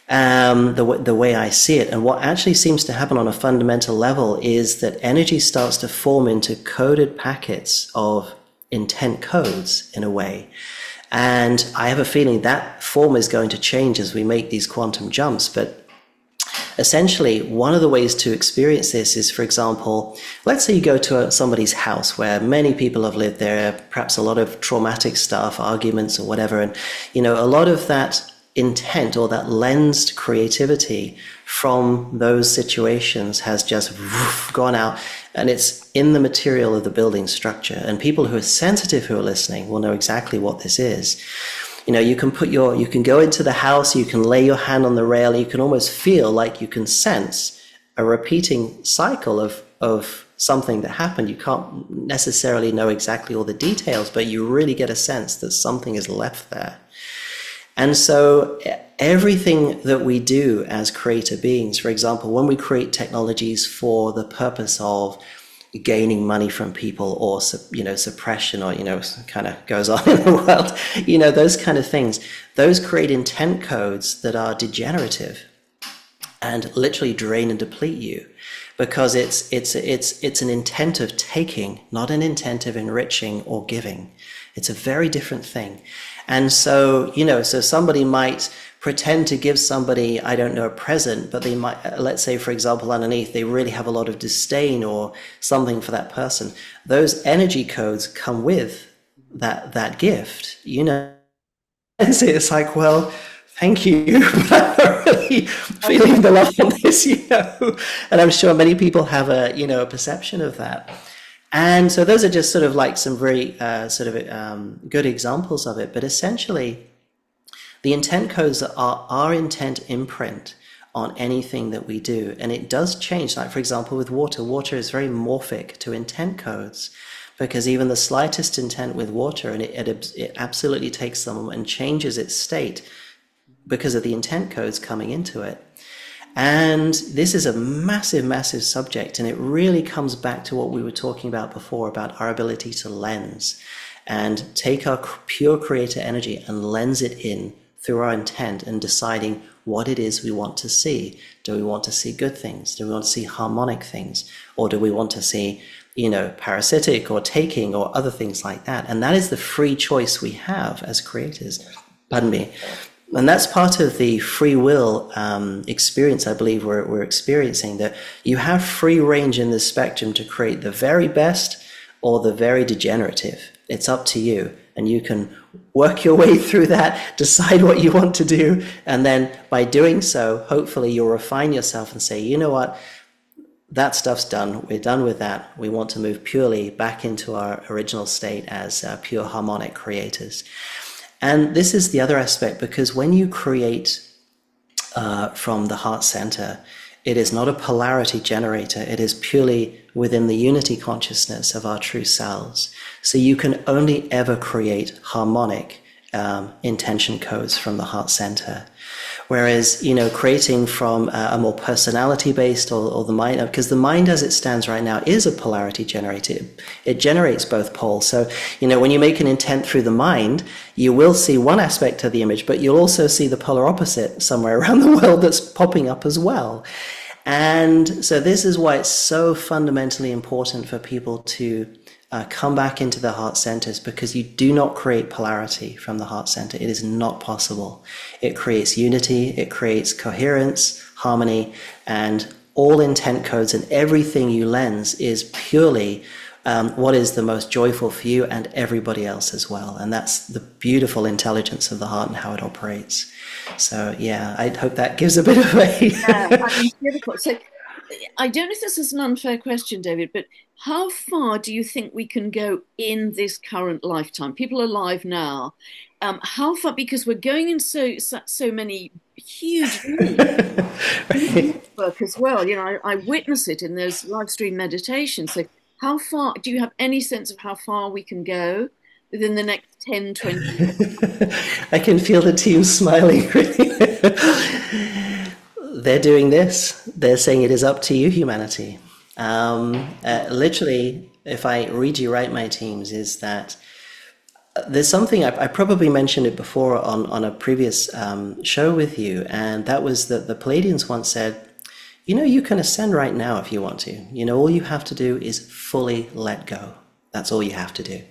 The way I see it, and what actually seems to happen on a fundamental level is that energy starts to form into coded packets of intent codes in a way. And I have a feeling that form is going to change as we make these quantum jumps. But essentially, one of the ways to experience this is, for example, let's say you go to somebody's house where many people have lived there, perhaps a lot of traumatic stuff, arguments or whatever. And, a lot of that intent or that lensed creativity from those situations has just gone out, and it's in the material of the building structure. And people who are sensitive who are listening will know exactly what this is. You can go into the house, you can lay your hand on the rail, you can almost feel like you can sense a repeating cycle of something that happened. You can't necessarily know exactly all the details, but you really get a sense that something is left there. And so everything that we do as creator beings, for example, when we create technologies for the purpose of gaining money from people or, suppression or, kind of goes on in the world, those kind of things, those create intent codes that are degenerative and literally drain and deplete you, because it's an intent of taking, not an intent of enriching or giving. It's a very different thing. And so, so somebody might pretend to give somebody, I don't know, a present, but they might, let's say, for example, underneath, they really have a lot of disdain or something for that person. Those energy codes come with that gift, And so it's like, well, thank you, but I'm not really feeling the love on this, And I'm sure many people have a perception of that. And so those are just sort of like some very good examples of it. But essentially, the intent codes are our intent imprint on anything that we do. And it does change. Like, for example, with water, water is very morphic to intent codes, because even the slightest intent with water, and it absolutely takes them and changes its state because of the intent codes coming into it. And this is a massive, massive subject, and it really comes back to what we were talking about before, about our ability to lens and take our pure creator energy and lens it in through our intent and deciding what it is we want to see. Do we want to see good things? Do we want to see harmonic things? Or do we want to see, parasitic or taking or other things like that? And that is the free choice we have as creators. Pardon me. And that's part of the free will experience, I believe, we're experiencing, that you have free range in this spectrum to create the very best or the very degenerative. It's up to you. And you can work your way through that, decide what you want to do. And then by doing so, hopefully you'll refine yourself and say, you know what, that stuff's done. We're done with that. We want to move purely back into our original state as pure harmonic creators. And this is the other aspect, because when you create from the heart center, it is not a polarity generator. It is purely within the unity consciousness of our true selves. So you can only ever create harmonic intention codes from the heart center. Whereas, creating from a more personality-based or the mind, because the mind as it stands right now is a polarity generator. It generates both poles. So, when you make an intent through the mind, you will see one aspect of the image, but you'll also see the polar opposite somewhere around the world that's popping up as well. And so this is why it's so fundamentally important for people to come back into the heart centers, because you do not create polarity from the heart center. It is not possible. It creates unity, it creates coherence, harmony, and all intent codes and everything you lens is purely what is the most joyful for you and everybody else as well. And that's the beautiful intelligence of the heart and how it operates. So yeah, I hope that gives a bit of a... Difficult. So I don't know if this is an unfair question, David, but how far do you think we can go in this current lifetime? People alive now, how far? Because we're going in so many huge work as well. I witness it in those live stream meditations. So how far do you have any sense of how far we can go within the next 10, 20 years? I can feel the team smiling. They're doing this. They're saying it is up to you, humanity. Literally, if I read you right, my teams, is that there's something, I probably mentioned it before on a previous show with you, and that was that the Palladians once said, you can ascend right now if you want to. All you have to do is fully let go. That's all you have to do.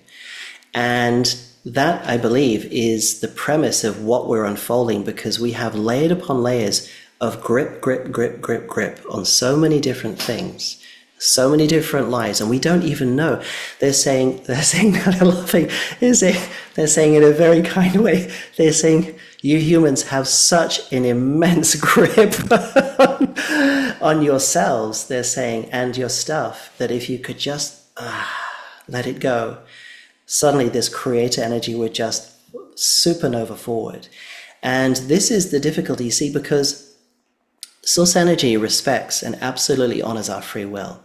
And that, I believe, is the premise of what we're unfolding, because we have layered upon layers of grip, grip, grip, grip, grip on so many different things, so many different lives, and we don't even know. They're saying that I'm laughing. They're saying in a very kind way, they're saying you humans have such an immense grip on yourselves, they're saying, and your stuff, that if you could just let it go, suddenly this creator energy would just supernova forward. And this is the difficulty, you see, because source energy respects and absolutely honors our free will.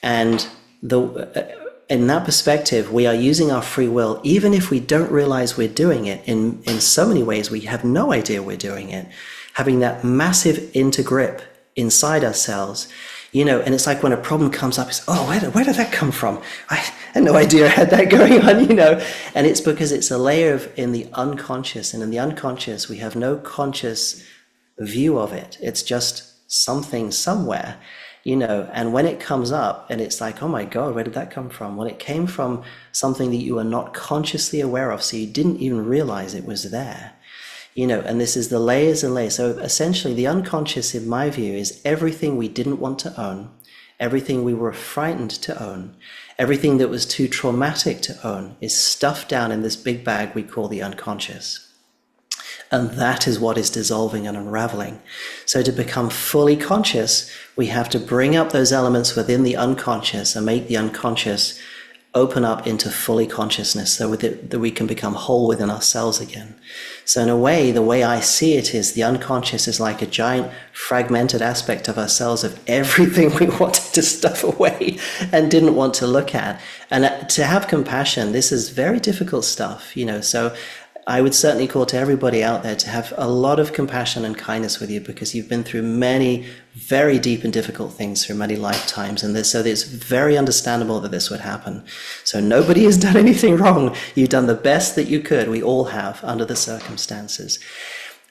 And in that perspective, we are using our free will, even if we don't realize we're doing it. In so many ways, we have no idea we're doing it. Having that massive intergrip inside ourselves, and it's like when a problem comes up, it's, oh, where did that come from? I had no idea I had that going on, And it's because it's a layer in the unconscious, and in the unconscious, we have no conscious view of it. It's just something somewhere. And when it comes up and it's like, oh my God, where did that come from? Well, it came from something that you are not consciously aware of, so you didn't even realize it was there, and this is the layers and layers. So essentially the unconscious, in my view, is everything we didn't want to own, everything we were frightened to own, everything that was too traumatic to own is stuffed down in this big bag we call the unconscious. And that is what is dissolving and unraveling. So to become fully conscious, we have to bring up those elements within the unconscious and make the unconscious open up into fully consciousness, so that we can become whole within ourselves again. So in a way, the way I see it is the unconscious is like a giant fragmented aspect of ourselves of everything we wanted to stuff away and didn't want to look at. And to have compassion, this is very difficult stuff, so I would certainly call to everybody out there to have a lot of compassion and kindness with you, because you've been through many very deep and difficult things through many lifetimes. And so it's very understandable that this would happen. So nobody has done anything wrong. You've done the best that you could. We all have, under the circumstances.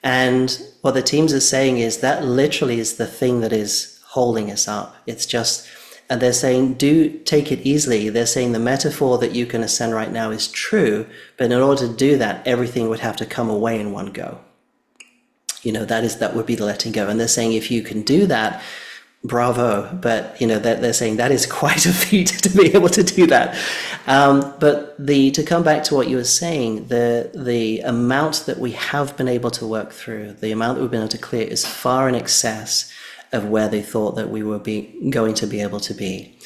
And what the teams are saying is that literally is the thing that is holding us up. It's just... And they're saying, do take it easily. They're saying the metaphor that you can ascend right now is true, but in order to do that, everything would have to come away in one go. That would be the letting go. And they're saying, if you can do that, bravo. But, they're saying that is quite a feat to be able to do that. But to come back to what you were saying, the amount that we have been able to work through, the amount that we've been able to clear is far in excess of where they thought that we were going to be able to be.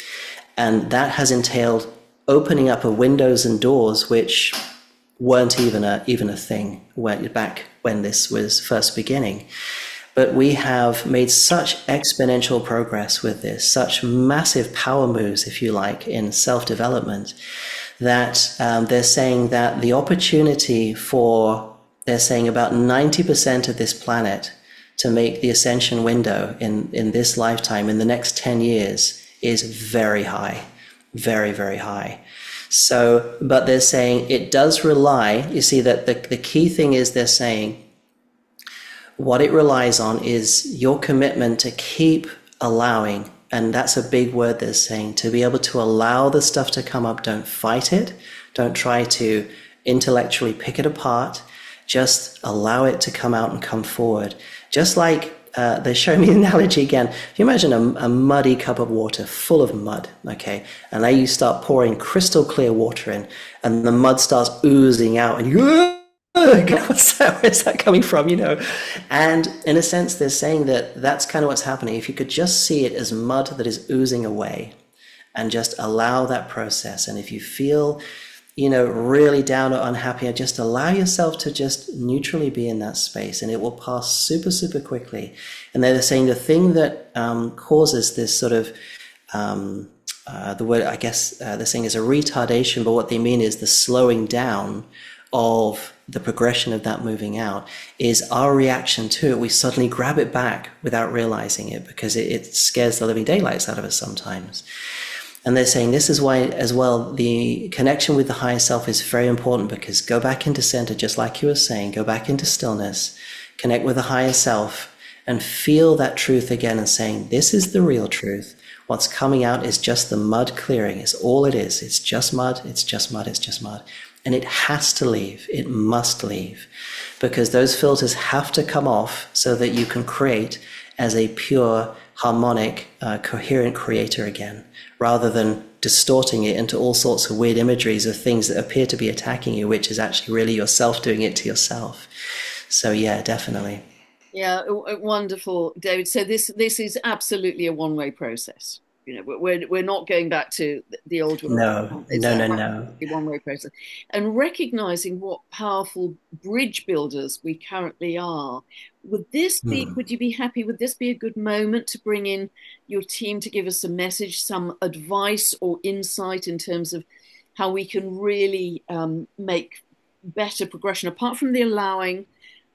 And that has entailed opening up of windows and doors which weren't even a thing back when this was first beginning. But we have made such exponential progress with this, such massive power moves, if you like, in self-development, that they're saying that the opportunity they're saying about 90% of this planet to make the ascension window in this lifetime, in the next 10 years, is very high, very, very high. So, but they're saying it does rely, you see that the key thing is they're saying what it relies on is your commitment to keep allowing, and that's a big word they're saying, to be able to allow the stuff to come up. Don't fight it. Don't try to intellectually pick it apart. Just allow it to come out and come forward. Just like they show me an analogy again. If you imagine a muddy cup of water full of mud, okay, and now you start pouring crystal clear water in, and the mud starts oozing out, and where's that coming from, And in a sense, they're saying that that's kind of what's happening. If you could just see it as mud that is oozing away, and just allow that process, and if you feel really down or unhappy, just allow yourself to just neutrally be in that space, and it will pass super, super quickly. And they're saying the thing that causes this sort of, the word, I guess they're saying is a retardation, but what they mean is the slowing down of the progression of that moving out, is our reaction to it. We suddenly grab it back without realizing it, because it scares the living daylights out of us sometimes. And they're saying this is why, as well, the connection with the higher self is very important, because go back into center, just like you were saying, go back into stillness, connect with the higher self, and feel that truth again, and saying, this is the real truth. What's coming out is just the mud clearing. It's all it is. It's just mud. It's just mud. It's just mud. And it has to leave. It must leave. Because those filters have to come off so that you can create as a pure, harmonic, coherent creator again, rather than distorting it into all sorts of weird imageries of things that appear to be attacking you, which is actually really yourself doing it to yourself. So yeah, definitely. Yeah, wonderful, David. So this is absolutely a one-way process. We're not going back to the old world. No, It's no, no, no. absolutely one-way process. And recognizing what powerful bridge builders we currently are. Would you be happy? Would this be a good moment to bring in your team to give us a message, some advice or insight in terms of how we can really make better progression, apart from the allowing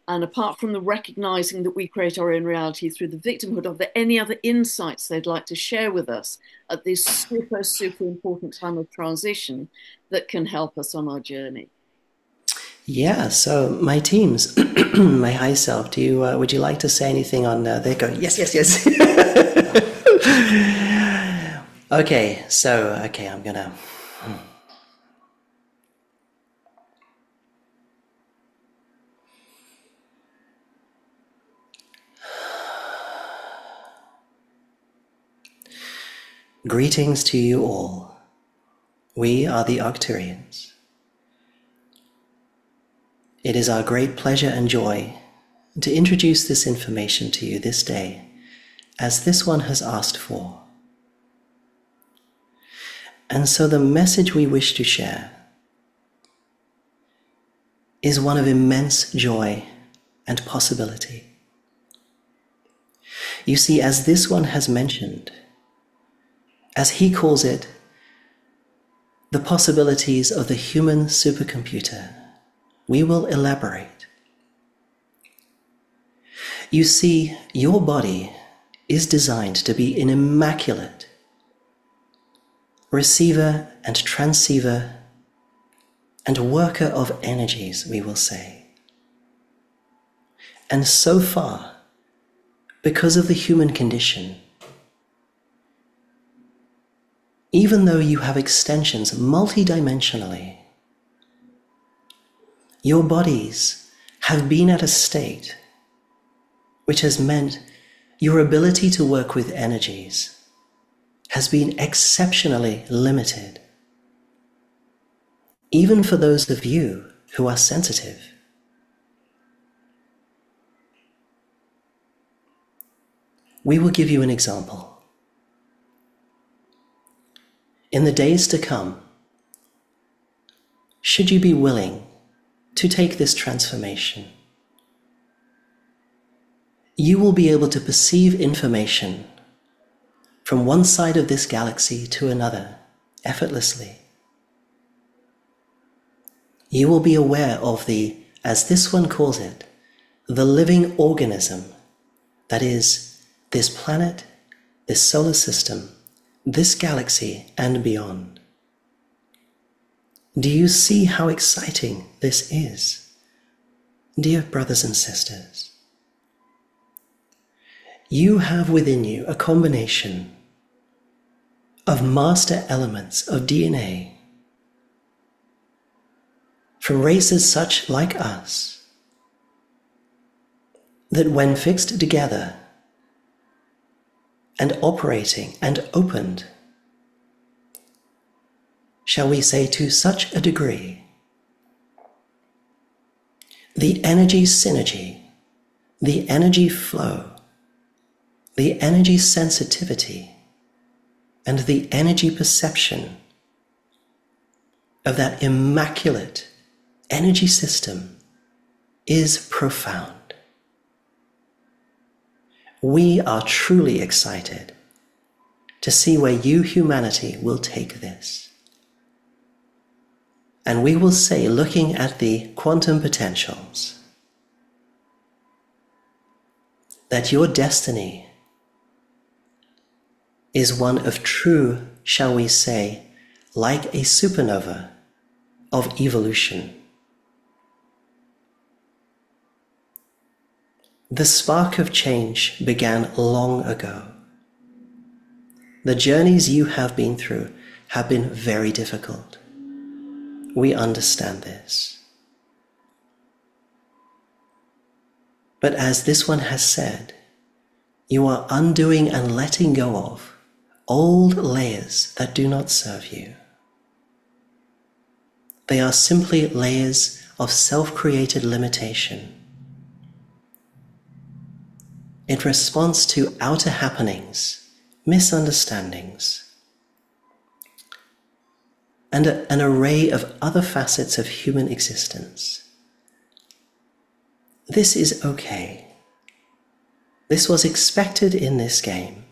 and apart from the recognizing that we create our own reality through the victimhood? Are there any other insights they'd like to share with us at this super, super important time of transition that can help us on our journey? Yeah, so my teams, my high self, would you like to say anything on there? Go, yes, yes, yes. Okay, I'm gonna. Greetings to you all. We are the Arcturians. It is our great pleasure and joy to introduce this information to you this day, as this one has asked for. And so the message we wish to share is one of immense joy and possibility. You see, as this one has mentioned, as he calls it, the possibilities of the human supercomputer, we will elaborate. You see, your body is designed to be an immaculate receiver and transceiver and worker of energies, we will say. And so far, because of the human condition, even though you have extensions multidimensionally, your bodies have been at a state which has meant your ability to work with energies has been exceptionally limited, even for those of you who are sensitive. We will give you an example. In the days to come, should you be willing to take this transformation, you will be able to perceive information from one side of this galaxy to another effortlessly. You will be aware of the, as this one calls it, the living organism that is this planet, this solar system, this galaxy, and beyond. Do you see how exciting this is, dear brothers and sisters? You have within you a combination of master elements of DNA from races such like us, that when fixed together and operating and opened, shall we say to such a degree, the energy synergy, the energy flow, the energy sensitivity, and the energy perception of that immaculate energy system is profound. We are truly excited to see where you, humanity, will take this. And we will say, looking at the quantum potentials, that your destiny is one of true, shall we say, like a supernova of evolution. The spark of change began long ago. The journeys you have been through have been very difficult. We understand this. But as this one has said, you are undoing and letting go of old layers that do not serve you. They are simply layers of self-created limitation in response to outer happenings, misunderstandings, and an array of other facets of human existence. This is okay. This was expected in this game.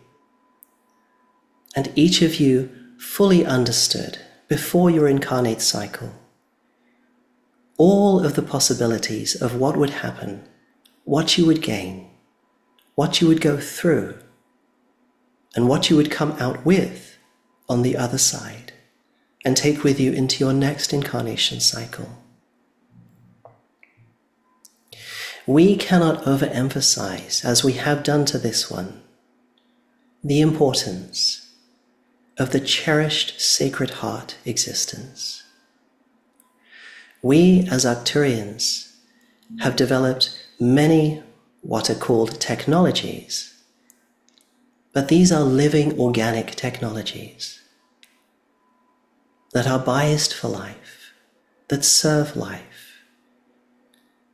And each of you fully understood before your incarnate cycle all of the possibilities of what would happen, what you would gain, what you would go through, and what you would come out with on the other side and take with you into your next incarnation cycle. We cannot overemphasize, as we have done to this one, the importance of the cherished Sacred Heart existence. We, as Arcturians, have developed many what are called technologies, but these are living organic technologies that are biased for life, that serve life,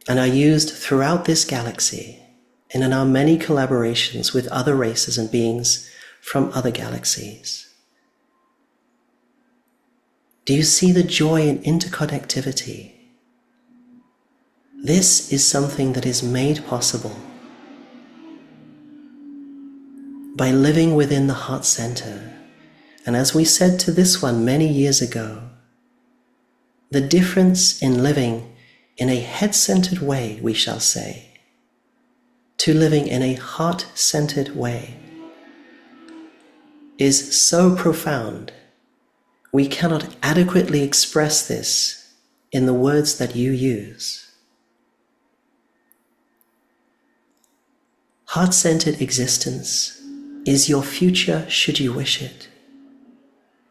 and are used throughout this galaxy and in our many collaborations with other races and beings from other galaxies. Do you see the joy in interconnectivity? This is something that is made possible by living within the heart center. And as we said to this one many years ago, the difference in living in a head-centered way, we shall say, to living in a heart-centered way is so profound. We cannot adequately express this in the words that you use. Heart-centered existence is your future should you wish it,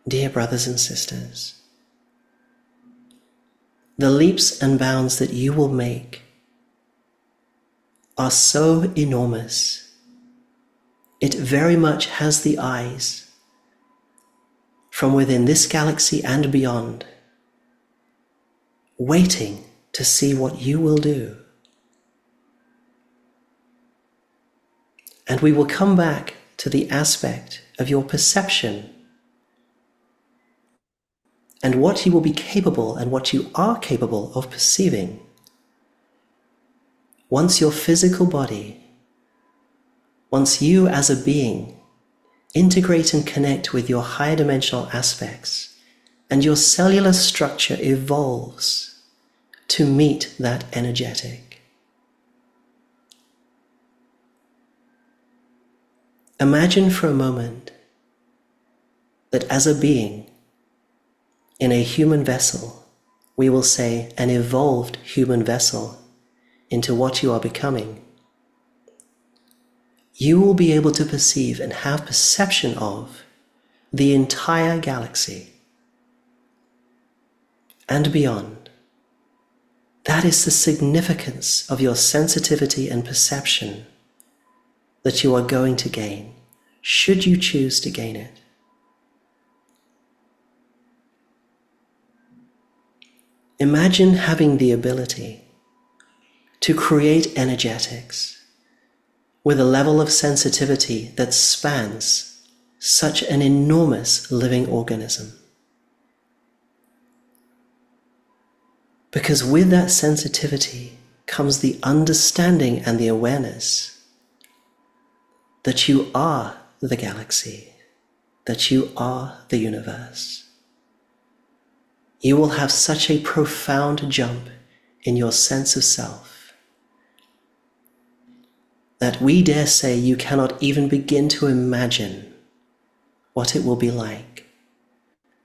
dear brothers and sisters. The leaps and bounds that you will make are so enormous. It very much has the eyes from within this galaxy and beyond, waiting to see what you will do. And we will come back to the aspect of your perception and what you will be capable and what you are capable of perceiving once your physical body, once you as a being integrate and connect with your higher dimensional aspects and your cellular structure evolves to meet that energetic. Imagine for a moment that as a being in a human vessel, we will say an evolved human vessel into what you are becoming, you will be able to perceive and have perception of the entire galaxy and beyond. That is the significance of your sensitivity and perception that you are going to gain, should you choose to gain it. Imagine having the ability to create energetics with a level of sensitivity that spans such an enormous living organism. Because with that sensitivity comes the understanding and the awareness that you are the galaxy, that you are the universe. You will have such a profound jump in your sense of self that we dare say you cannot even begin to imagine what it will be like.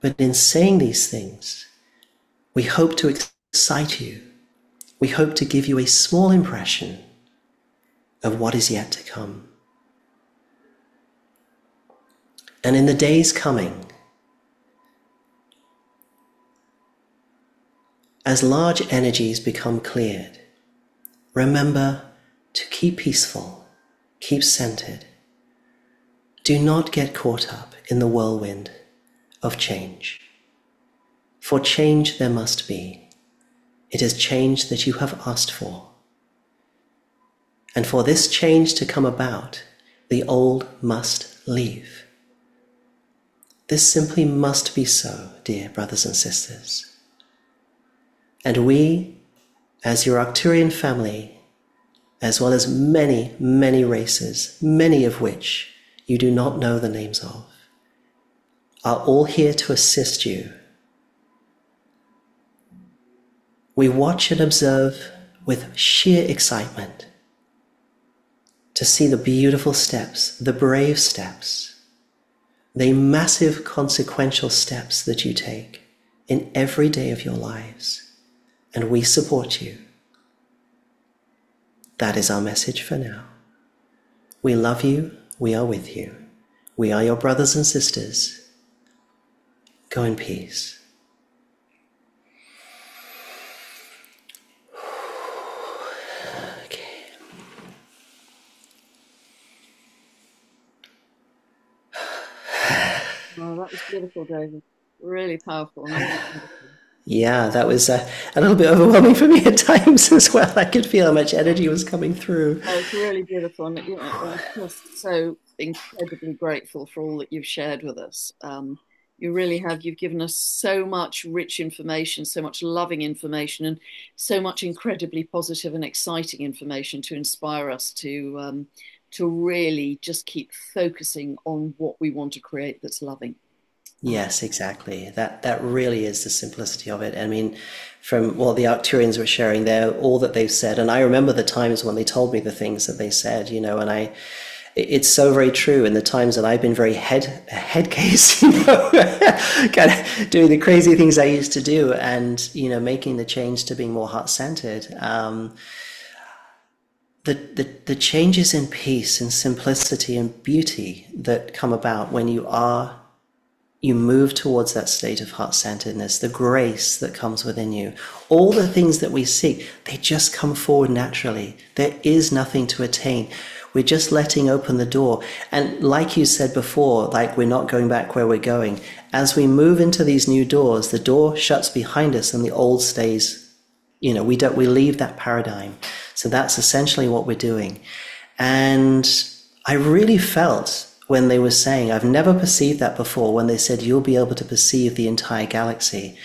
But in saying these things, we hope to excite you. We hope to give you a small impression of what is yet to come. And in the days coming, as large energies become cleared, remember to keep peaceful, keep centered. Do not get caught up in the whirlwind of change. For change there must be. It is change that you have asked for. And for this change to come about, the old must leave. This simply must be so, dear brothers and sisters. And we, as your Arcturian family, as well as many, many races, many of which you do not know the names of, are all here to assist you. We watch and observe with sheer excitement to see the beautiful steps, the brave steps, the massive consequential steps that you take in every day of your lives. And we support you. That is our message for now. We love you. We are with you. We are your brothers and sisters. Go in peace. Okay. Oh, that was beautiful, David. Really powerful. And really beautiful. Yeah, that was a little bit overwhelming for me at times as well. I could feel how much energy was coming through. Oh, it's really beautiful. And I'm just so incredibly grateful for all that you've shared with us. You really have. You've given us so much rich information, so much loving information, and so much incredibly positive and exciting information to inspire us to really just keep focusing on what we want to create that's loving. Yes, exactly. That really is the simplicity of it. I mean, from what the Arcturians were sharing there, all that they've said, and I remember the times when they told me the things that they said, and it's so very true. In the times that I've been very head case, kind of doing the crazy things I used to do, and making the change to being more heart centered. The changes in peace and simplicity and beauty that come about when you move towards that state of heart-centeredness, the grace that comes within you, all the things that we seek, they just come forward naturally. There is nothing to attain. We're just letting open the door. And like you said before, like we're not going back where we're going. As we move into these new doors, the door shuts behind us and the old stays, we leave that paradigm. So that's essentially what we're doing. And I really felt when they were saying, I've never perceived that before, when they said you'll be able to perceive the entire galaxy,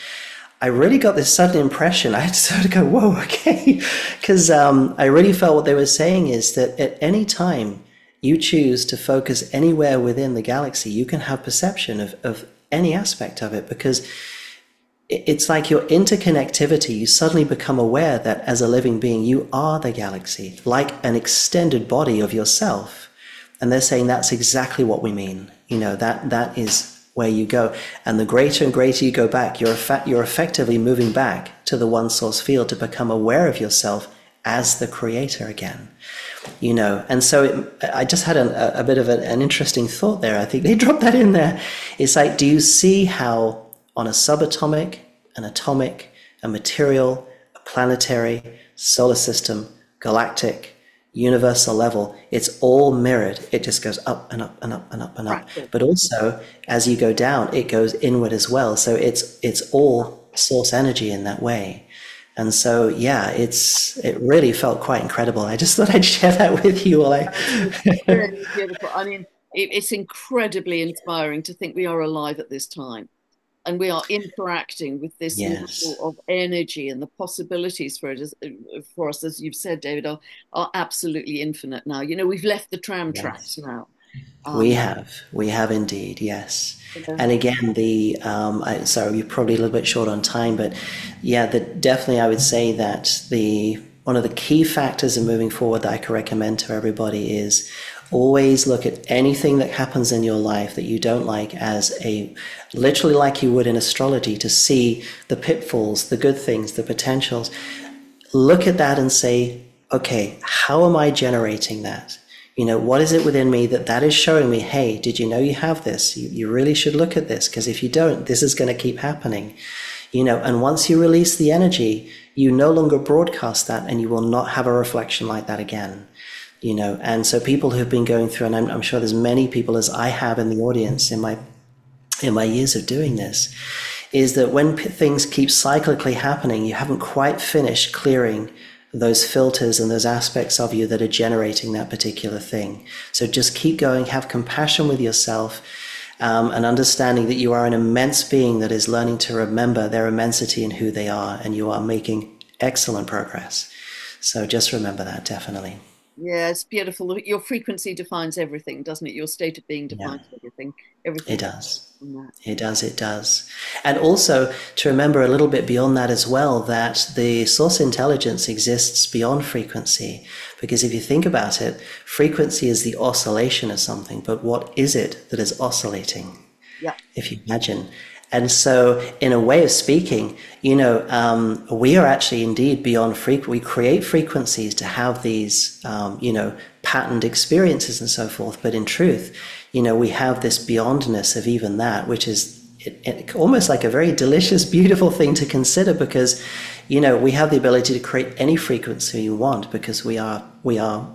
I really got this sudden impression. I had to sort of go, whoa, okay. Because I really felt what they were saying is that at any time you choose to focus anywhere within the galaxy, you can have perception of any aspect of it, because it's like your interconnectivity. You suddenly become aware that as a living being, you are the galaxy, like an extended body of yourself. And they're saying that's exactly what we mean. That is where you go. And the greater and greater you go back, you're effectively moving back to the one source field to become aware of yourself as the creator again. And so I just had a bit of an interesting thought there. I think they dropped that in there. It's like, do you see how on a subatomic, an atomic, a material, a planetary, solar system, galactic, universal level, it's all mirrored. It just goes up and up and up and up and up. But also, as you go down, it goes inward as well. So it's all source energy in that way. And so, yeah, it really felt quite incredible. I just thought I'd share that with you all. It's really beautiful. I mean, it's incredibly inspiring to think we are alive at this time. And we are interacting with this level of energy, and the possibilities for us, as you've said, David, are absolutely infinite now. We've left the tram tracks now. We have indeed, yes. And again, sorry, you're probably a little bit short on time, but yeah, definitely I would say that one of the key factors in moving forward that I can recommend to everybody is always look at anything that happens in your life that you don't like as literally like you would in astrology, to see the pitfalls, the good things, the potentials. Look at that and say, okay, how am I generating that? What is it within me that is showing me, hey, did you know you have this? You really should look at this, because if you don't, this is going to keep happening. And once you release the energy, you no longer broadcast that, and you will not have a reflection like that again. And so people who've been going through, and I'm sure there's many people as I have in the audience in my years of doing this, is that when things keep cyclically happening, you haven't quite finished clearing those filters and those aspects of you that are generating that particular thing. So just keep going, have compassion with yourself, and understanding that you are an immense being that is learning to remember their immensity and who they are, and you are making excellent progress. So just remember that, definitely. Yeah, it's beautiful. Your frequency defines everything, doesn't it? Your state of being Yeah, defines everything. it Everything does. from that. It does, it does. And also to remember a little bit beyond that as well, that the source intelligence exists beyond frequency. Because if you think about it, frequency is the oscillation of something, but what is it that is oscillating? Yeah. If you imagine. And so, in a way of speaking, we are actually indeed beyond frequency. We create frequencies to have these, patterned experiences and so forth. But in truth, we have this beyondness of even that, which is almost like a very delicious, beautiful thing to consider, because we have the ability to create any frequency we want, because we are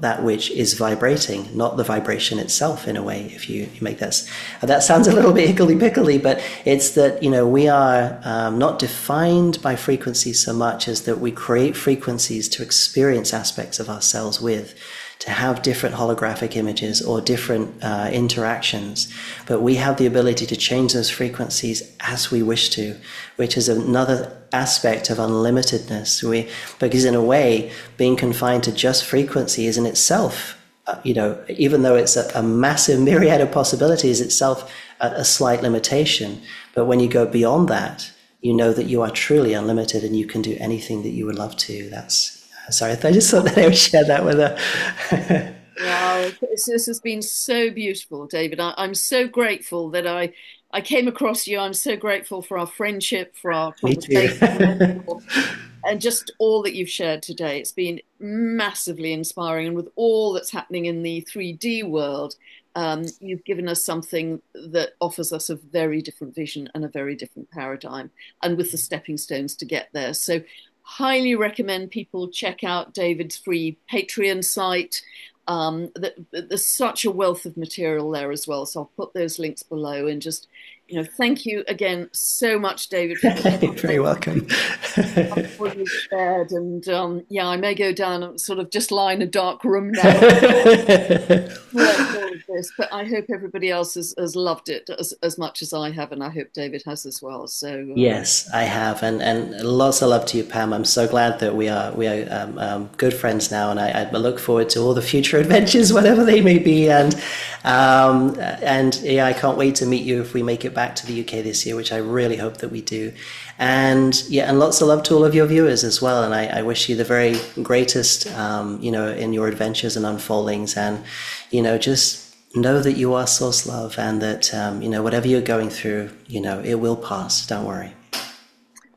that which is vibrating, not the vibration itself, in a way. If you make that sounds a little bit hickledy pickledy, but it's that we are not defined by frequency so much as that we create frequencies to experience aspects of ourselves with, to have different holographic images or different interactions. But we have the ability to change those frequencies as we wish to, which is another aspect of unlimitedness. Because in a way, being confined to just frequency is in itself, even though it's a massive myriad of possibilities, itself a slight limitation. But when you go beyond that, you know that you are truly unlimited and you can do anything that you would love to. Sorry, I just thought that I would share that with her. Wow, this has been so beautiful, David. I'm so grateful that I came across you. I'm so grateful for our friendship, for our Me too. conversation, and just all that you've shared today. It's been massively inspiring. And with all that's happening in the 3D world, you've given us something that offers us a very different vision and a very different paradigm, and with the stepping stones to get there. So, highly recommend people check out David's free Patreon site. There's such a wealth of material there as well. So I'll put those links below, and just, thank you again so much, David, for You're very welcome. what you shared. And yeah, I may go down and sort of just lie in a dark room now. All of this, but I hope everybody else has loved it as much as I have, and I hope David has as well. So Yes, I have, and lots of love to you, Pam. I'm so glad that we are good friends now, and I look forward to all the future adventures, whatever they may be. And yeah, I can't wait to meet you if we make it back to the UK this year, which I really hope that we do. And yeah, and lots of love to all of your viewers as well. And I wish you the very greatest, in your adventures and unfoldings. And just know that you are source love, and that whatever you're going through, it will pass. Don't worry.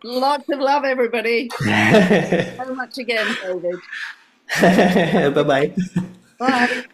lots of love, everybody. So much again, David. Bye bye. Bye.